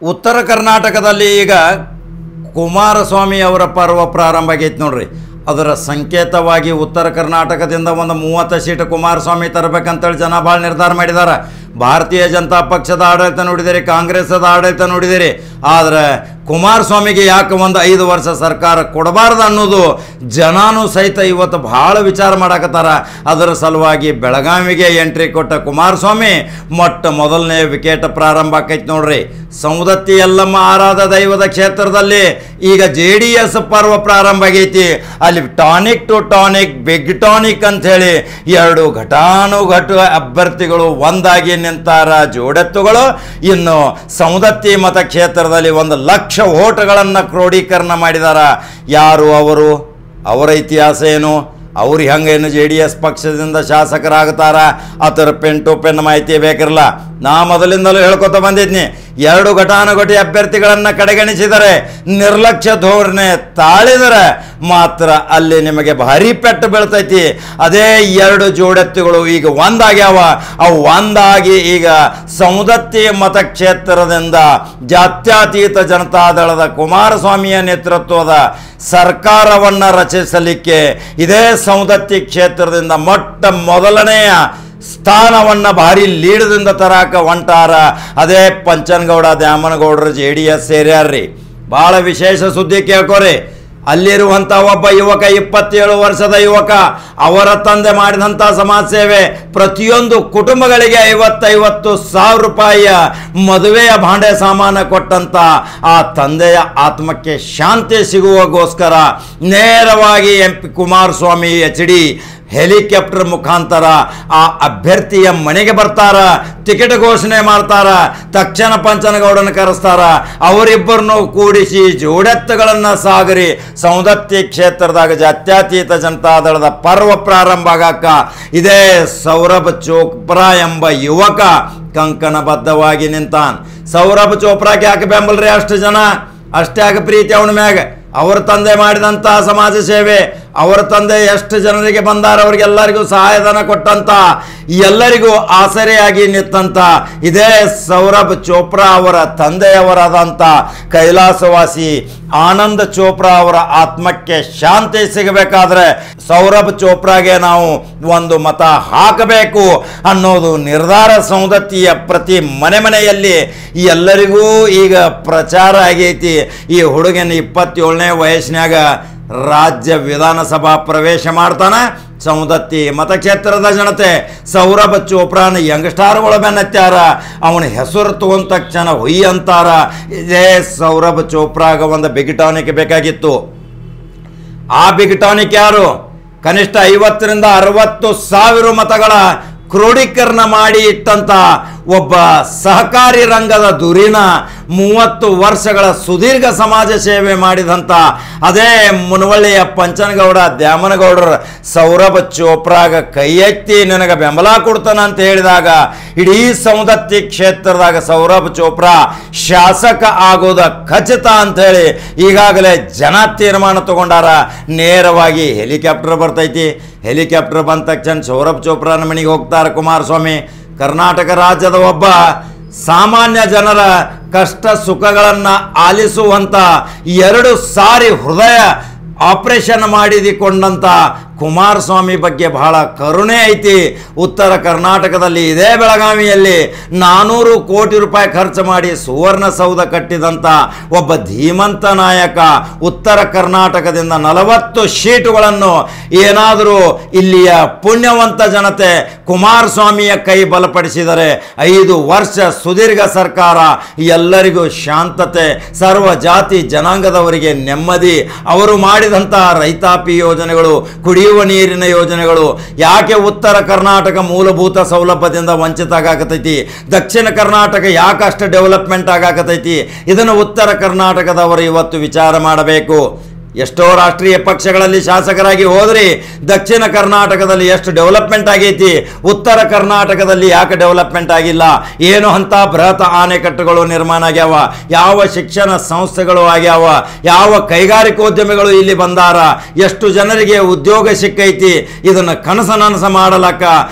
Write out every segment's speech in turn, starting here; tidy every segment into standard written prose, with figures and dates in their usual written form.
ಉತ್ತರ ಕರ್ನಾಟಕದಲ್ಲಿ ಈಗ ಕುಮಾರಸ್ವಾಮಿ ಅವರ ಪರ್ವ ಪ್ರಾರಂಭ ಆಗೈತೆ ನೋಡ್ರಿ. ಅದರ ಸಂಕೇತವಾಗಿ ಉತ್ತರ ಕರ್ನಾಟಕದಿಂದ ಒಂದು 30 ಸೀಟ್ ಕುಮಾರಸ್ವಾಮಿ ತರಬೇಕಂತೇಳಿ ಜನ ಭಾಳ ನಿರ್ಧಾರ ಮಾಡಿದ್ದಾರೆ. ಭಾರತೀಯ ಜನತಾ ಪಕ್ಷದ ಆಡಳಿತ ನೋಡಿದಿರಿ, ಕಾಂಗ್ರೆಸ್ದ ಆಡಳಿತ ನೋಡಿದಿರಿ. ಆದರೆ ಕುಮಾರಸ್ವಾಮಿಗೆ ಯಾಕೆ ಒಂದು 5 ವರ್ಷ ಸರ್ಕಾರ ಕೊಡಬಾರ್ದು ಅನ್ನೋದು ಜನನೂ ಸಹಿತ ಇವತ್ತು ಭಾಳ ವಿಚಾರ ಮಾಡಕತ್ತಾರ. ಅದರ ಸಲುವಾಗಿ ಬೆಳಗಾವಿಗೆ ಎಂಟ್ರಿ ಕೊಟ್ಟ ಕುಮಾರಸ್ವಾಮಿ ಮೊದಲನೇ ವಿಕೆಟ್ ಪ್ರಾರಂಭ ಆಕೈತೆ ನೋಡ್ರಿ. ಸೌದತ್ತಿ ಯಲ್ಲಮ್ಮ ಆರಾಧ ದೈವದ ಕ್ಷೇತ್ರದಲ್ಲಿ ಈಗ JDS ಪರ್ವ ಪ್ರಾರಂಭ ಆಗೈತಿ. ಅಲ್ಲಿ tonic to tonic, big tonic ಅಂಥೇಳಿ 2 ಘಟಾನುಘಟ ಅಭ್ಯರ್ಥಿಗಳು ಒಂದಾಗಿ ನಿಂತಾರ ಜೋಡೆತ್ತುಗಳು. ಇನ್ನು ಸೌದತ್ತಿ ಮತಕ್ಷೇತ್ರದಲ್ಲಿ 1 ಲಕ್ಷ ಓಟ್ಗಳನ್ನು ಕ್ರೋಢೀಕರಣ ಮಾಡಿದಾರ. ಯಾರು ಅವರು? ಅವರ ಇತಿಹಾಸ ಏನು? ಅವ್ರು ಹೆಂಗೇನು JDS ಪಕ್ಷದಿಂದ ಶಾಸಕರಾಗ್ತಾರ? ಅದರ ಪೆನ್ ಟು ಪೆನ್ ಮಾಹಿತಿ ಬೇಕಿರಲ್ಲ. ನಾ ಮೊದಲಿಂದಲೂ ಹೇಳ್ಕೊತ ಬಂದಿದ್ನಿ, 2 ಘಟಾನುಘಟಿ ಅಭ್ಯರ್ಥಿಗಳನ್ನು ಕಡೆಗಣಿಸಿದರೆ, ನಿರ್ಲಕ್ಷ್ಯ ಧೋರಣೆ ತಾಳಿದರೆ ಮಾತ್ರ ಅಲ್ಲಿ ನಿಮಗೆ ಭಾರಿ ಪೆಟ್ಟು ಬೀಳ್ತೈತಿ. ಅದೇ 2 ಜೋಡೆತ್ತುಗಳು ಈಗ ಒಂದಾಗ್ಯಾವ. ಅವು ಒಂದಾಗಿ ಈಗ ಸೌದತ್ತಿ ಮತಕ್ಷೇತ್ರದಿಂದ ಜಾತ್ಯತೀತ ಜನತಾದಳದ ಕುಮಾರಸ್ವಾಮಿಯ ನೇತೃತ್ವದ ಸರ್ಕಾರವನ್ನು ರಚಿಸಲಿಕ್ಕೆ ಇದೇ ಸೌದತ್ತಿ ಕ್ಷೇತ್ರದಿಂದ ಮೊದಲನೆಯ ಸ್ಥಾನವನ್ನು ಭಾರಿ ಲೀಡದಿಂದ ತರಾಕ ಹೊಂಟಾರ. ಅದೇ ಪಂಚನಗೌಡ ದ್ಯಾಮನಗೌಡರು JDS ಸೇರ್ಯಾರ್ರಿ. ಭಾಳ ವಿಶೇಷ ಸುದ್ದಿ ಕೇಳ್ಕೊರಿ. ಅಲ್ಲಿರುವಂಥ ಒಬ್ಬ ಯುವಕ, 27 ವರ್ಷದ ಯುವಕ, ಅವರ ತಂದೆ ಮಾಡಿದಂಥ ಸಮಾಜ ಸೇವೆ, ಪ್ರತಿಯೊಂದು ಕುಟುಂಬಗಳಿಗೆ 50,000 ರೂಪಾಯಿಯ ಮದುವೆಯ ಭಾಂಡೆ ಸಾಮಾನು ಕೊಟ್ಟಂಥ ಆ ತಂದೆಯ ಆತ್ಮಕ್ಕೆ ಶಾಂತಿ ಸಿಗುವಗೋಸ್ಕರ ನೇರವಾಗಿ MP ಕುಮಾರಸ್ವಾಮಿ HD ಹೆಲಿಕಾಪ್ಟರ್ ಮುಖಾಂತರ ಆ ಅಭ್ಯರ್ಥಿಯ ಮನೆಗೆ ಬರ್ತಾರ, ಟಿಕೆಟ್ ಘೋಷಣೆ ಮಾಡ್ತಾರ, ತಕ್ಷಣ ಪಂಚನಗೌಡನ ಕರೆಸ್ತಾರ. ಅವರಿಬ್ಬರನ್ನು ಕೂಡಿಸಿ ಜೋಡೆತ್ತುಗಳನ್ನು ಸಾಗರಿ ಸೌದತ್ತಿ ಕ್ಷೇತ್ರದಾಗ ಜಾತ್ಯತೀತ ಜನತಾದಳದ ಪರ್ವ ಪ್ರಾರಂಭ ಆಗಾಕ ಇದೇ ಸೌರಭ್ ಚೋಪ್ರಾ ಎಂಬ ಯುವಕ ಕಂಕಣಬದ್ಧವಾಗಿ ನಿಂತಾನ್. ಸೌರಭ್ ಚೋಪ್ರಾಗೆ ಯಾಕೆ ಬೆಂಬಲ್ರಿ ಅಷ್ಟು ಜನ? ಅಷ್ಟೇ ಯಾಕೆ ಪ್ರೀತಿ ಅವನ ಮ್ಯಾಗ? ಅವರ ತಂದೆ ಮಾಡಿದಂಥ ಸಮಾಜ ಸೇವೆ, ಅವರ ತಂದೆ ಎಷ್ಟು ಜನರಿಗೆ ಬಂದಾರ, ಅವರಿಗೆಲ್ಲರಿಗೂ ಸಹಾಯಧನ ಕೊಟ್ಟಂತ, ಎಲ್ಲರಿಗೂ ಆಸರೆಯಾಗಿ ನಿಂತಂತ ಇದೇ ಸೌರಭ್ ಚೋಪ್ರಾ ಅವರ ತಂದೆಯವರಾದಂಥ ಕೈಲಾಸವಾಸಿ ಆನಂದ್ ಚೋಪ್ರಾ ಅವರ ಆತ್ಮಕ್ಕೆ ಶಾಂತಿ ಸಿಗಬೇಕಾದ್ರೆ ಸೌರಭ್ ಚೋಪ್ರಾಗೆ ನಾವು ಒಂದು ಮತ ಹಾಕಬೇಕು ಅನ್ನೋದು ನಿರ್ಧಾರ ಸೌದತ್ತಿಯ ಪ್ರತಿ ಮನೆಯಲ್ಲಿ ಎಲ್ಲರಿಗೂ ಈಗ ಪ್ರಚಾರ ಆಗೈತಿ. ಈ ಹುಡುಗನ 27ನೇ ವಯಸ್ಸಿನಾಗ ರಾಜ್ಯ ವಿಧಾನಸಭಾ ಪ್ರವೇಶ ಮಾಡ್ತಾನೆ. ಸೌದತ್ತಿ ಮತಕ್ಷೇತ್ರದ ಜನತೆ ಸೌರಭ್ ಚೋಪ್ರಾನ ಯಂಗ್ಸ್ಟಾರ್ಗಳು ಬೆನ್ನತ್ಯಾರ. ಅವನ ಹೆಸರು ತಗೊಂಡ ತಕ್ಷಣ ಹೊಯ್ ಅಂತಾರ. ಇದೇ ಸೌರಭ್ ಚೋಪ್ರಾಗ ಒಂದು ಬಿಗ್ ಟಾನಿಕ್ ಬೇಕಾಗಿತ್ತು. ಆ ಬಿಗ್ ಟಾನಿಕ್ ಯಾರು? ಕನಿಷ್ಠ 50ರಿಂದ 60,000 ಮತಗಳ ಕ್ರೋಢೀಕರಣ ಮಾಡಿ ಇಟ್ಟಂತ ಒಬ್ಬ ಸಹಕಾರಿ ರಂಗದ ಧುರೀಣ, 30 ವರ್ಷಗಳ ಸುದೀರ್ಘ ಸಮಾಜ ಸೇವೆ ಮಾಡಿದಂಥ ಅದೇ ಮುನವಳ್ಳಿಯ ಪಂಚನಗೌಡ ದ್ಯಾಮನಗೌಡರ ಸೌರಭ್ ಚೋಪ್ರಾಗ ಕೈ ಎತ್ತಿ ನನಗೆ ಬೆಂಬಲ ಕೊಡ್ತಾನ ಅಂತ ಹೇಳಿದಾಗ ಇಡೀ ಸೌದತ್ತಿ ಕ್ಷೇತ್ರದಾಗ ಸೌರಭ್ ಚೋಪ್ರಾ ಶಾಸಕ ಆಗೋದ ಖಚಿತ ಅಂಥೇಳಿ ಈಗಾಗಲೇ ಜನ ತೀರ್ಮಾನ ತಗೊಂಡಾರ. ನೇರವಾಗಿ ಹೆಲಿಕಾಪ್ಟರ್ ಬರ್ತೈತಿ. ಹೆಲಿಕಾಪ್ಟರ್ ಬಂದ ತಕ್ಷಣ ಸೌರಭ್ ಚೋಪ್ರಾನ ಮನೆಗೆ ಹೋಗ್ತಾರೆ ಕುಮಾರಸ್ವಾಮಿ. ಕರ್ನಾಟಕ ರಾಜ್ಯದ ಒಬ್ಬ ಸಾಮಾನ್ಯ ಜನರ ಕಷ್ಟ ಸುಖಗಳನ್ನು ಆಲಿಸುವಂಥ 2 ಸಾರಿ ಹೃದಯ ಆಪರೇಷನ್ ಮಾಡಿಕೊಂಡಂಥ ಕುಮಾರಸ್ವಾಮಿ ಬಗ್ಗೆ ಬಹಳ ಕರುಣೆ ಐತಿ. ಉತ್ತರ ಕರ್ನಾಟಕದಲ್ಲಿ ಇದೇ ಬೆಳಗಾವಿಯಲ್ಲಿ 400 ಕೋಟಿ ರೂಪಾಯಿ ಖರ್ಚು ಮಾಡಿ ಸುವರ್ಣಸೌಧ ಕಟ್ಟಿದಂಥ ಒಬ್ಬ ಧೀಮಂತ ನಾಯಕ. ಉತ್ತರ ಕರ್ನಾಟಕದಿಂದ 40 ಸೀಟುಗಳನ್ನು ಏನಾದರೂ ಇಲ್ಲಿಯ ಪುಣ್ಯವಂತ ಜನತೆ ಕುಮಾರಸ್ವಾಮಿಯ ಕೈ ಬಲಪಡಿಸಿದರೆ 5 ವರ್ಷ ಸುದೀರ್ಘ ಸರ್ಕಾರ, ಎಲ್ಲರಿಗೂ ಶಾಂತತೆ, ಸರ್ವ ಜಾತಿ ಜನಾಂಗದವರಿಗೆ ನೆಮ್ಮದಿ, ಅವರು ಮಾಡಿದಂಥ ರೈತಾಪಿ ಯೋಜನೆಗಳು, ಕುಡಿಯುವ ನೀರಿನ ಯೋಜನೆಗಳು. ಯಾಕೆ ಉತ್ತರ ಕರ್ನಾಟಕ ಮೂಲಭೂತ ಸೌಲಭ್ಯದಿಂದ ವಂಚಿತ ಆಗಾಕತೈತಿ? ದಕ್ಷಿಣ ಕರ್ನಾಟಕ ಯಾಕಷ್ಟು ಡೆವಲಪ್ಮೆಂಟ್ ಆಗಾಕತೈತಿ? ಇದನ್ನು ಉತ್ತರ ಕರ್ನಾಟಕದವರು ಇವತ್ತು ವಿಚಾರ ಮಾಡಬೇಕು. ಎಷ್ಟೋ ರಾಷ್ಟ್ರೀಯ ಪಕ್ಷಗಳಲ್ಲಿ ಶಾಸಕರಾಗಿ ಹೋದ್ರಿ, ದಕ್ಷಿಣ ಕರ್ನಾಟಕದಲ್ಲಿ ಎಷ್ಟು ಡೆವಲಪ್ಮೆಂಟ್ ಆಗೈತಿ, ಉತ್ತರ ಕರ್ನಾಟಕದಲ್ಲಿ ಯಾಕೆ ಡೆವಲಪ್ಮೆಂಟ್ ಆಗಿಲ್ಲ? ಏನು ಅಂತ ಬೃಹತ್ ಆಣೆಕಟ್ಟುಗಳು ನಿರ್ಮಾಣ ಆಗ್ಯಾವ? ಯಾವ ಶಿಕ್ಷಣ ಸಂಸ್ಥೆಗಳು ಆಗ್ಯಾವ? ಯಾವ ಕೈಗಾರಿಕೋದ್ಯಮಿಗಳು ಇಲ್ಲಿ ಬಂದಾರ? ಎಷ್ಟು ಜನರಿಗೆ ಉದ್ಯೋಗ ಸಿಕ್ಕೈತಿ? ಇದನ್ನು ಕನಸು ನನಸು ಮಾಡಲಕ್ಕ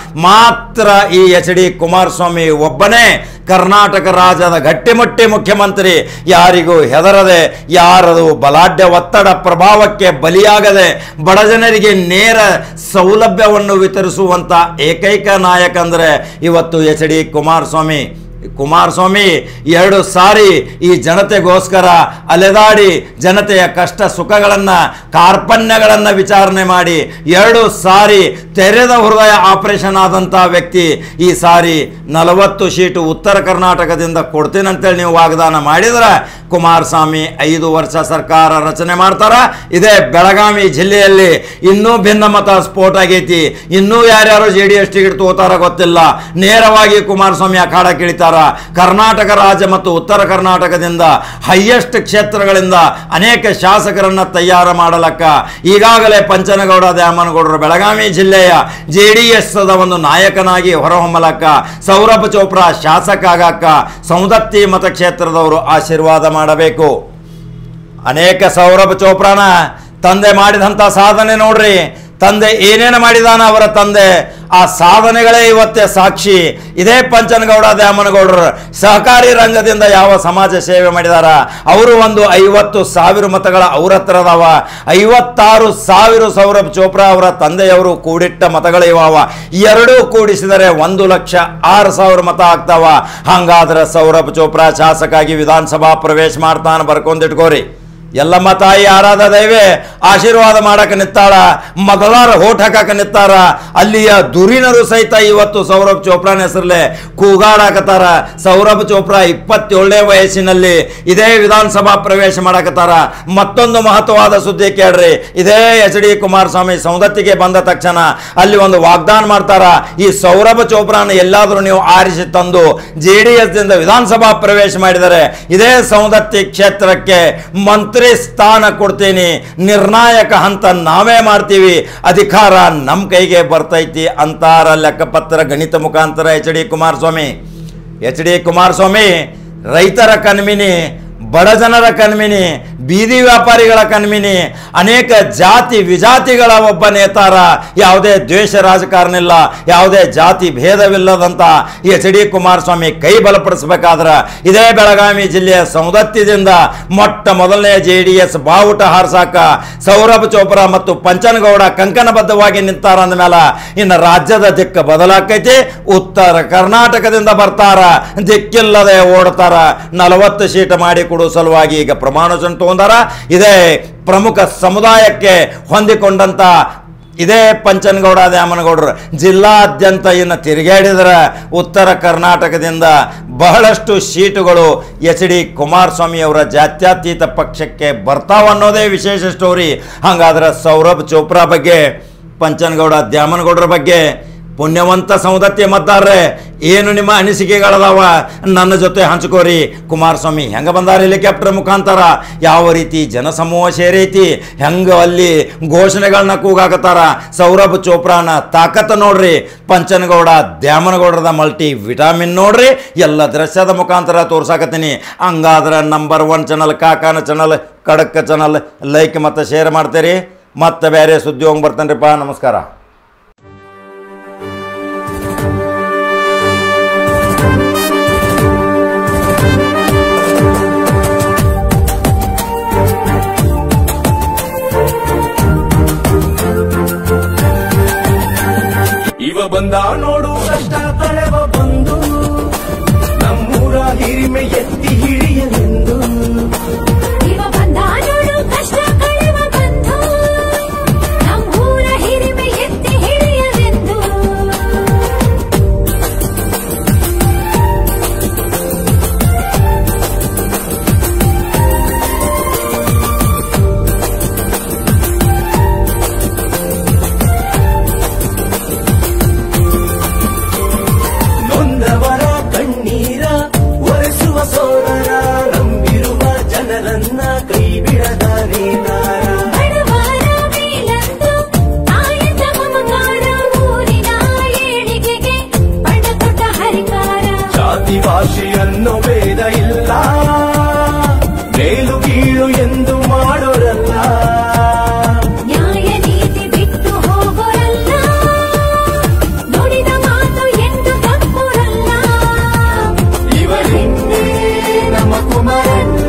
ಮಾತ್ರ ಈ HD ಕುಮಾರಸ್ವಾಮಿ ಒಬ್ಬನೇ ಕರ್ನಾಟಕ ರಾಜ್ಯದ ಗಟ್ಟಿಮುಟ್ಟಿ ಮುಖ್ಯಮಂತ್ರಿ, ಯಾರಿಗೂ ಹೆದರದೆ, ಯಾರದು ಬಲಾಢ್ಯ ಒತ್ತಡ ಪ್ರಭಾವಕ್ಕೆ ಬಲಿಯಾಗದೆ ಬಡಜನರಿಗೆ ನೇರ ಸೌಲಭ್ಯವನ್ನು ವಿತರಿಸುವಂತ ಏಕೈಕ ನಾಯಕ ಅಂದರೆ ಇವತ್ತು ಎಚ್.ಡಿ. ಕುಮಾರಸ್ವಾಮಿ 2 ಸಾರಿ ಈ ಜನತೆಗೋಸ್ಕರ ಅಲೆದಾಡಿ ಜನತೆಯ ಕಷ್ಟ ಸುಖಗಳನ್ನು ಕಾರ್ಪಣ್ಯಗಳನ್ನು ವಿಚಾರಣೆ ಮಾಡಿ 2 ಸಾರಿ ತೆರೆದ ಹೃದಯ ಆಪರೇಷನ್ ಆದಂಥ ವ್ಯಕ್ತಿ. ಈ ಸಾರಿ 40 ಸೀಟು ಉತ್ತರ ಕರ್ನಾಟಕದಿಂದ ಕೊಡ್ತೀನಂತೇಳಿ ನೀವು ವಾಗ್ದಾನ ಮಾಡಿದ್ರೆ ಕುಮಾರಸ್ವಾಮಿ 5 ವರ್ಷ ಸರ್ಕಾರ ರಚನೆ ಮಾಡ್ತಾರ. ಇದೇ ಬೆಳಗಾವಿ ಜಿಲ್ಲೆಯಲ್ಲಿ ಇನ್ನೂ ಭಿನ್ನಮತ ಸ್ಫೋಟ ಆಗೈತಿ. ಇನ್ನೂ ಯಾರ್ಯಾರು JDS ಟಿಕೆಟ್ ತಗೋತಾರ ಗೊತ್ತಿಲ್ಲ. ನೇರವಾಗಿ ಕುಮಾರಸ್ವಾಮಿ ಅಖಾಡ ಕೇಳಿತಾರ. ಕರ್ನಾಟಕ ರಾಜ್ಯ ಮತ್ತು ಉತ್ತರ ಕರ್ನಾಟಕದಿಂದ ಹೈಯೆಸ್ಟ್ ಕ್ಷೇತ್ರಗಳಿಂದ ಅನೇಕ ಶಾಸಕರನ್ನ ತಯಾರು ಮಾಡಲಕ್ಕ ಈಗಾಗಲೇ ಪಂಚನಗೌಡ ದ್ಯಾಮನಗೌಡರು ಬೆಳಗಾವಿ ಜಿಲ್ಲೆಯ JDS ಒಂದು ನಾಯಕನಾಗಿ ಹೊರಹೊಮ್ಮಲಕ್ಕ, ಸೌರಭ್ ಚೋಪ್ರಾ ಶಾಸಕ ಆಗಕ್ಕ ಸೌದತ್ತಿ ಮತಕ್ಷೇತ್ರದವರು ಆಶೀರ್ವಾದ ಮಾಡಬೇಕು. ಅನೇಕ ಸೌರಭ್ ಚೋಪ್ರಾನ ತಂದೆ ಮಾಡಿದಂಥ ಸಾಧನೆ ನೋಡ್ರಿ. ತಂದೆ ಏನೇನು ಮಾಡಿದಾನ ಅವರ ತಂದೆ, ಆ ಸಾಧನೆಗಳೇ ಇವತ್ತೇ ಸಾಕ್ಷಿ. ಇದೇ ಪಂಚನಗೌಡ ದ್ಯಾಮನಗೌಡರು ಸಹಕಾರಿ ರಂಗದಿಂದ ಯಾವ ಸಮಾಜ ಸೇವೆ ಮಾಡಿದಾರ. ಅವರು ಒಂದು 50,000 ಮತಗಳ ಅವ್ರ ಹತ್ರ ಅದಾವ. 56,000 ಸೌರಭ್ ಚೋಪ್ರಾ ಅವರ ತಂದೆಯವರು ಕೂಡಿಟ್ಟ ಮತಗಳು ಇವಾವ. 2 ಕೂಡಿಸಿದರೆ 1,06,000 ಮತ ಆಗ್ತಾವ. ಹಂಗಾದ್ರೆ ಸೌರಭ್ ಚೋಪ್ರಾ ಶಾಸಕಾಗಿ ವಿಧಾನಸಭಾ ಪ್ರವೇಶ ಮಾಡ್ತಾನೆ, ಬರ್ಕೊಂಡಿಟ್ಕೋರಿ. ಎಲ್ಲಮ್ಮ ತಾಯಿ ಆರಾಧ ದೈವೆ ಆಶೀರ್ವಾದ ಮಾಡಕ್ಕೆ ನಿತ್ತಾಳ, ಮತದಾರ ಹೋಟ್ ಹಾಕಕ್ಕೆ ನಿತ್ತಾರ. ಅಲ್ಲಿಯ ದುರಿನರು ಸಹಿತ ಇವತ್ತು ಸೌರಭ್ ಚೋಪ್ರಾನ ಹೆಸರಲ್ಲೇ ಕೂಗಾಡಕತ್ತಾರ. ಸೌರಭ್ ಚೋಪ್ರಾ 27ನೇ ವಯಸ್ಸಿನಲ್ಲಿ ಇದೇ ವಿಧಾನಸಭಾ ಪ್ರವೇಶ ಮಾಡಕತ್ತಾರ. ಮತ್ತೊಂದು ಮಹತ್ವವಾದ ಸುದ್ದಿ ಕೇಳ್ರಿ. ಇದೇ ಎಚ್.ಡಿ. ಕುಮಾರಸ್ವಾಮಿ ಸೌದತ್ತಿಗೆ ಬಂದ ತಕ್ಷಣ ಅಲ್ಲಿ ಒಂದು ವಾಗ್ದಾನ ಮಾಡ್ತಾರ. ಈ ಸೌರಭ್ ಚೋಪ್ರಾನ ಎಲ್ಲಾದರೂ ನೀವು ಆರಿಸಿ ತಂದು JDS ದಿಂದ ವಿಧಾನಸಭಾ ಪ್ರವೇಶ ಮಾಡಿದರೆ ಇದೇ ಸೌದತ್ತಿ ಕ್ಷೇತ್ರಕ್ಕೆ ಮಂತ್ರಿ ಸ್ಥಾನ ಕೊಡ್ತೀನಿ, ನಿರ್ಣಾಯಕ ಹಂತ ನಾವೇ ಮಾಡ್ತೀವಿ, ಅಧಿಕಾರ ನಮ್ಮ ಕೈಗೆ ಬರ್ತೈತಿ ಅಂತಾರ ಲೆಕ್ಕಪತ್ರ ಗಣಿತ ಮುಖಾಂತರ ಎಚ್.ಡಿ. ಕುಮಾರಸ್ವಾಮಿ ರೈತರ ಕಣ್ಮಿನಿ, ಬಡಜನರ ಕಣ್ಮಿನಿ, ಬೀದಿ ವ್ಯಾಪಾರಿಗಳ ಕಣ್ಮಿನಿ, ಅನೇಕ ಜಾತಿ ವಿಜಾತಿಗಳ ಒಬ್ಬ ನೇತಾರ. ಯಾವುದೇ ದ್ವೇಷ ರಾಜಕಾರಣ ಇಲ್ಲ, ಯಾವುದೇ ಜಾತಿ ಭೇದವಿಲ್ಲದಂತ ಎಚ್.ಡಿ. ಕುಮಾರಸ್ವಾಮಿ ಕೈ ಬಲಪಡಿಸಬೇಕಾದ್ರೆ ಇದೇ ಬೆಳಗಾವಿ ಜಿಲ್ಲೆಯ ಸೌದತ್ತಿದಿಂದ ಮೊಟ್ಟ ಮೊದಲನೇ JDS ಬಾವುಟ ಹಾರಿಸಾಕ ಸೌರಭ್ ಚೋಪ್ರಾ ಮತ್ತು ಪಂಚನಗೌಡ ಕಂಕಣಬದ್ಧವಾಗಿ ನಿಂತಾರ ಅಂದಮೇಲೆ ಇನ್ನು ರಾಜ್ಯದ ದಿಕ್ಕು ಬದಲಾಕೈತಿ. ಉತ್ತರ ಕರ್ನಾಟಕದಿಂದ ಬರ್ತಾರ, ದಿಕ್ಕಿಲ್ಲದೆ ಓಡ್ತಾರ. 40 ಸೀಟ್ ಮಾಡಿ ಕೊಡುವ ಸಲುವಾಗಿ ಈಗ ಪ್ರಮಾಣ ವಚನ ತಗೊಂಡಾರ. ಇದೇ ಪ್ರಮುಖ ಸಮುದಾಯಕ್ಕೆ ಹೊಂದಿಕೊಂಡಂತ ಇದೇ ಪಂಚನಗೌಡ ದ್ಯಾಮನಗೌಡರು ಜಿಲ್ಲಾದ್ಯಂತ ಇನ್ನು ತಿರುಗಾಡಿದರೆ ಉತ್ತರ ಕರ್ನಾಟಕದಿಂದ ಬಹಳಷ್ಟು ಸೀಟುಗಳು ಎಚ್.ಡಿ. ಕುಮಾರಸ್ವಾಮಿ ಅವರ ಜಾತ್ಯತೀತ ಪಕ್ಷಕ್ಕೆ ಬರ್ತಾವ ಅನ್ನೋದೇ ವಿಶೇಷ ಸ್ಟೋರಿ. ಹಾಗಾದ್ರೆ ಸೌರಭ್ ಚೋಪ್ರಾ ಬಗ್ಗೆ, ಪಂಚನಗೌಡ ದ್ಯಾಮನಗೌಡರ ಬಗ್ಗೆ, ಪುಣ್ಯವಂತ ಸೌದತ್ತಿ ಮತದಾರರೇ ಏನು ನಿಮ್ಮ ಅನಿಸಿಕೆಗಳದಾವ ನನ್ನ ಜೊತೆ ಹಂಚ್ಕೋರಿ. ಕುಮಾರಸ್ವಾಮಿ ಹೆಂಗೆ ಬಂದಾರ ಹೆಲಿಕಾಪ್ಟರ್ ಮುಖಾಂತರ, ಯಾವ ರೀತಿ ಜನಸಮೂಹ ಸೇರೈತಿ, ಹೆಂಗೆ ಅಲ್ಲಿ ಘೋಷಣೆಗಳನ್ನ ಕೂಗಾಕತ್ತಾರ. ಸೌರಭ್ ಚೋಪ್ರಾನ ತಾಕತ್ತು ನೋಡ್ರಿ, ಪಂಚನಗೌಡ ದ್ಯಾಮನಗೌಡರದ ಮಲ್ಟಿ ವಿಟಾಮಿನ್ ನೋಡ್ರಿ. ಎಲ್ಲ ದೃಶ್ಯದ ಮುಖಾಂತರ ತೋರ್ಸಾಕತ್ತೀನಿ. ಹಂಗಾದ್ರೆ ನಂಬರ್ 1 ಚಾನಲ್ ಕಾಕಾನ ಚಾನಲ್, ಖಡಕ್ ಚಾನಲ್ ಲೈಕ್ ಮತ್ತು ಶೇರ್ ಮಾಡ್ತೀರಿ. ಮತ್ತೆ ಬೇರೆ ಸುದ್ದಿ ಹೋಗಿ ಬರ್ತೇನ್ರಿಪ್ಪ. ನಮಸ್ಕಾರ. ಬಂದ ನೋಡು ಕಷ್ಟ ಕಳೆವ ಬಂದು ನಮ್ಮೂರ ಹಿರಿಮೆ ಎತ್ತಿ ಹಿಡಿಯಲೆಂದು. ಇವ ಬಂದ ನೋಡು ಕಷ್ಟ ಕಳೆವ ಬಂದು ನಮ್ಮೂರ ಹಿರಿಮೆ ಎತ್ತಿ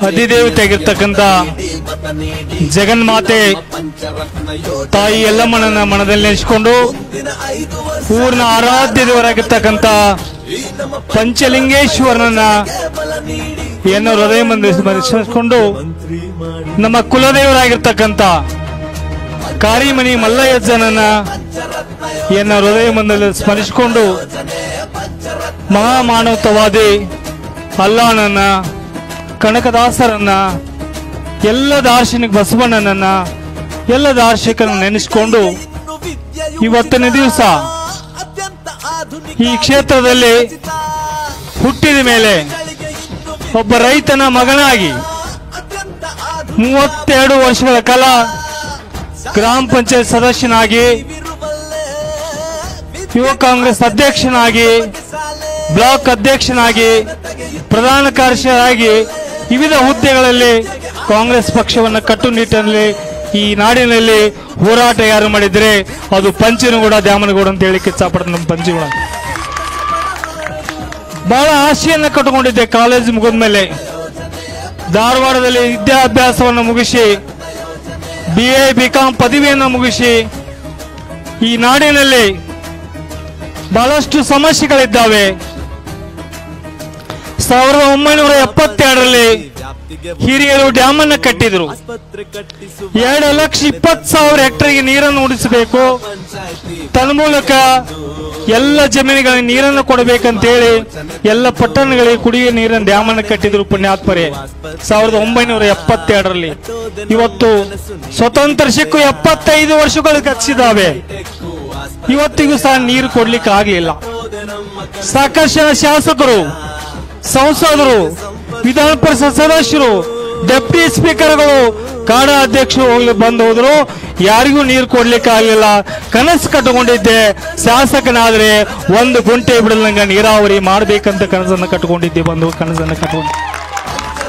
ಅಧಿದೇವತೆಯಾಗಿರ್ತಕ್ಕಂಥ ಜಗನ್ಮಾತೆ ತಾಯಿ ಎಲ್ಲಮ್ಮನನ್ನ ಮನದಲ್ಲಿ ನೆನೆಸಿಕೊಂಡು ಊರಿನ ಆರಾಧ್ಯ ದೇವರಾಗಿರ್ತಕ್ಕಂಥ ಪಂಚಲಿಂಗೇಶ್ವರನನ್ನ ಎನ್ನೋ ಹೃದಯ ಸ್ಮರಿಸಿಕೊಂಡು ನಮ್ಮ ಕುಲದೇವರಾಗಿರ್ತಕ್ಕಂಥ ಕಾರಿಮನಿ ಮಲ್ಲಯ್ಯಜ್ಜನನ್ನ ಎನ್ನ ಹೃದಯ ಮಂದಲ್ಲಿ ಸ್ಮರಿಸಿಕೊಂಡು ಮಹಾಮಾನವತವಾದಿ ಅಲ್ಲಾಹನನ್ನ ಕನಕದಾಸರನ್ನ ಎಲ್ಲ ದಾರ್ಶನಿಕ ಬಸವಣ್ಣನನ್ನ ಎಲ್ಲ ದಾರ್ಶನಿಕರನ್ನ ನೆನೆಸಿಕೊಂಡು ಇವತ್ತಿನ ದಿವಸ ಈ ಕ್ಷೇತ್ರದಲ್ಲಿ ಹುಟ್ಟಿದ ಮೇಲೆ ಒಬ್ಬ ರೈತನ ಮಗನಾಗಿ 32 ವರ್ಷಗಳ ಕಾಲ ಗ್ರಾಮ ಪಂಚಾಯತ್ ಸದಸ್ಯನಾಗಿ ಯುವ ಕಾಂಗ್ರೆಸ್ ಅಧ್ಯಕ್ಷನಾಗಿ ಬ್ಲಾಕ್ ಅಧ್ಯಕ್ಷನಾಗಿ ಪ್ರಧಾನ ಕಾರ್ಯದರ್ಶಿಯಾಗಿ ವಿವಿಧ ಹುದ್ದೆಗಳಲ್ಲಿ ಕಾಂಗ್ರೆಸ್ ಪಕ್ಷವನ್ನು ಕಟ್ಟುನಿಟ್ಟಿನಲ್ಲಿ ಈ ನಾಡಿನಲ್ಲಿ ಹೋರಾಟ ಯಾರು ಮಾಡಿದ್ರೆ ಅದು ಪಂಚನಗೌಡ ದ್ಯಾಮನಗೌಡ ಅಂತ ಹೇಳಿಕ್ಕೆ ಇಚ್ಛಪಡ್ತಾರೆ. ನಮ್ಮ ಪಂಚನಗೌಡ ಬಹಳ ಆಸೆಯನ್ನ ಕಟ್ಟಿಕೊಂಡಿದ್ದೆ. ಕಾಲೇಜ್ ಮುಗಿದ ಮೇಲೆ ಧಾರವಾಡದಲ್ಲಿ ವಿದ್ಯಾಭ್ಯಾಸವನ್ನು ಮುಗಿಸಿ BA BCom ಪದವಿಯನ್ನು ಮುಗಿಸಿ ಈ ನಾಡಿನಲ್ಲಿ ಬಹಳಷ್ಟು ಸಮಸ್ಯೆಗಳಿದ್ದಾವೆ. 1972ರಲ್ಲಿ ಹಿರಿಯರು ಡ್ಯಾಮ್ ಅನ್ನು ಕಟ್ಟಿದ್ರು. 2,20,000 ಹೆಕ್ಟರ್ಗೆ ನೀರನ್ನು ಉಳಿಸಬೇಕು, ತನ್ಮೂಲಕ ಎಲ್ಲ ಜಮೀನುಗಳಿಗೆ ನೀರನ್ನು ಕೊಡಬೇಕಂತೇಳಿ ಎಲ್ಲ ಪಟ್ಟಣಗಳಿಗೆ ಕುಡಿಯುವ ನೀರಿನ ಡ್ಯಾಮ್ ಅನ್ನು ಕಟ್ಟಿದ್ರು ಪುಣ್ಯಾತ್ಮರೇ 1972ರಲ್ಲಿ. ಇವತ್ತು ಸ್ವತಂತ್ರ ಸಿಕ್ಕು 75 ವರ್ಷಗಳು ಗತಿಸಿದಾವೆ. ಇವತ್ತಿಗೂ ಸಹ ನೀರು ಕೊಡ್ಲಿಕ್ಕೆ ಆಗಲಿಲ್ಲ. ಸಾಕಷ್ಟು ಶಾಸಕರು, ಸಂಸದರು, ವಿಧಾನ ಪರಿಷತ್ ಸದಸ್ಯರು, ಡೆಪ್ಟಿ ಸ್ಪೀಕರ್ಗಳು, ಕಾಡ ಅಧ್ಯಕ್ಷರು ಬಂದು ಹೋದ್ರು, ಯಾರಿಗೂ ನೀರು ಕೊಡ್ಲಿಕ್ಕೆ ಆಗಲಿಲ್ಲ. ಕನಸು ಕಟ್ಟಿಕೊಂಡಿದ್ದೆ, ಶಾಸಕನಾದ್ರೆ 1 ಗುಂಟೆ ಬಿಡಲಂಗ ನೀರಾವರಿ ಮಾಡ್ಬೇಕಂತ ಕನಸನ್ನು ಕಟ್ಟಿಕೊಂಡಿದ್ದೆ. ಬಂದು ಕನಸನ್ನು ಕಟ್ಟಿಕೊಂಡು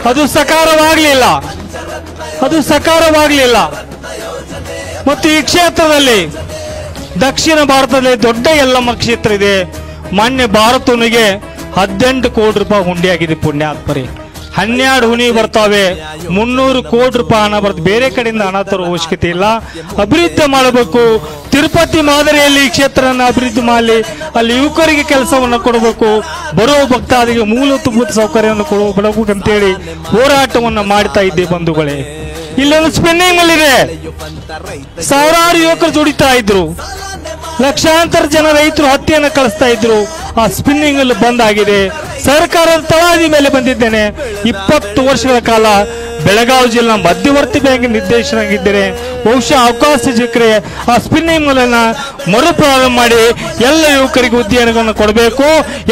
ಅದು ಸಕಾರವಾಗಲಿಲ್ಲ. ಮತ್ತು ಈ ಕ್ಷೇತ್ರದಲ್ಲಿ ದಕ್ಷಿಣ ಭಾರತದಲ್ಲಿ ದೊಡ್ಡ ಯಲ್ಲಮ್ಮ ಕ್ಷೇತ್ರ ಇದೆ. ಮಾನ್ಯ ಭಾರತನಿಗೆ 18 ಕೋಟಿ ರೂಪಾಯಿ ಹುಂಡಿಯಾಗಿದೆ ಪುಣ್ಯಾತ್ಮರೇ. 12 ಹುಣಿ ಬರ್ತಾವೆ, 300 ಕೋಟಿ ರೂಪಾಯಿ ಹಣ ಬರ್ತದೆ. ಬೇರೆ ಕಡೆಯಿಂದ ಹಣ ತರೋ ಅವಶ್ಯಕತೆ ಇಲ್ಲ. ಅಭಿವೃದ್ಧಿ ಮಾಡಬೇಕು. ತಿರುಪತಿ ಮಾದರಿಯಲ್ಲಿ ಈ ಕ್ಷೇತ್ರವನ್ನು ಅಭಿವೃದ್ಧಿ ಮಾಡಿ ಅಲ್ಲಿ ಯುವಕರಿಗೆ ಕೆಲಸವನ್ನು ಕೊಡಬೇಕು, ಬರುವ ಭಕ್ತಾದಿಗೆ ಮೂಲಭೂತ ಸೌಕರ್ಯವನ್ನು ಕೊಡಬೇಕು ಅಂತೇಳಿ ಹೋರಾಟವನ್ನು ಮಾಡ್ತಾ ಇದ್ದೆ ಬಂಧುಗಳೇ. ಇಲ್ಲೊಂದು ಸ್ಪಿನ್ನಿಂಗ್ ಮಿಲ್ ಇದೆ, ಸಾವಿರಾರು ಯುವಕರು ದುಡಿತಾ ಇದ್ರು, ಲಕ್ಷಾಂತರ ಜನ ರೈತರು ಹತ್ತಿಯನ್ನು ಕಳಿಸ್ತಾ ಇದ್ರು. ಆ ಸ್ಪಿನ್ನಿಂಗ್ ಮಿಲ್ ಬಂದ್ ಆಗಿದೆ. ಸರ್ಕಾರದ ತಳಹದಿ ಮೇಲೆ ಬಂದಿದ್ದೇನೆ. 20 ವರ್ಷಗಳ ಕಾಲ ಬೆಳಗಾವಿ ಜಿಲ್ಲಾ ಮಧ್ಯವರ್ತಿ ಬ್ಯಾಂಕ್ ನಿರ್ದೇಶನಾಗಿದ್ದೇನೆ. ಬಹುಶಃ ಅವಕಾಶ ಸಿಕ್ಕರೆ ಆ ಸ್ಪಿನ್ನಿಂಗ್ ಮಿಲ್ ಅನ್ನ ಮರುಪ್ರಾರಂಭ ಮಾಡಿ ಎಲ್ಲ ಯುವಕರಿಗೆ ಉದ್ಯೋಗವನ್ನು ಕೊಡಬೇಕು,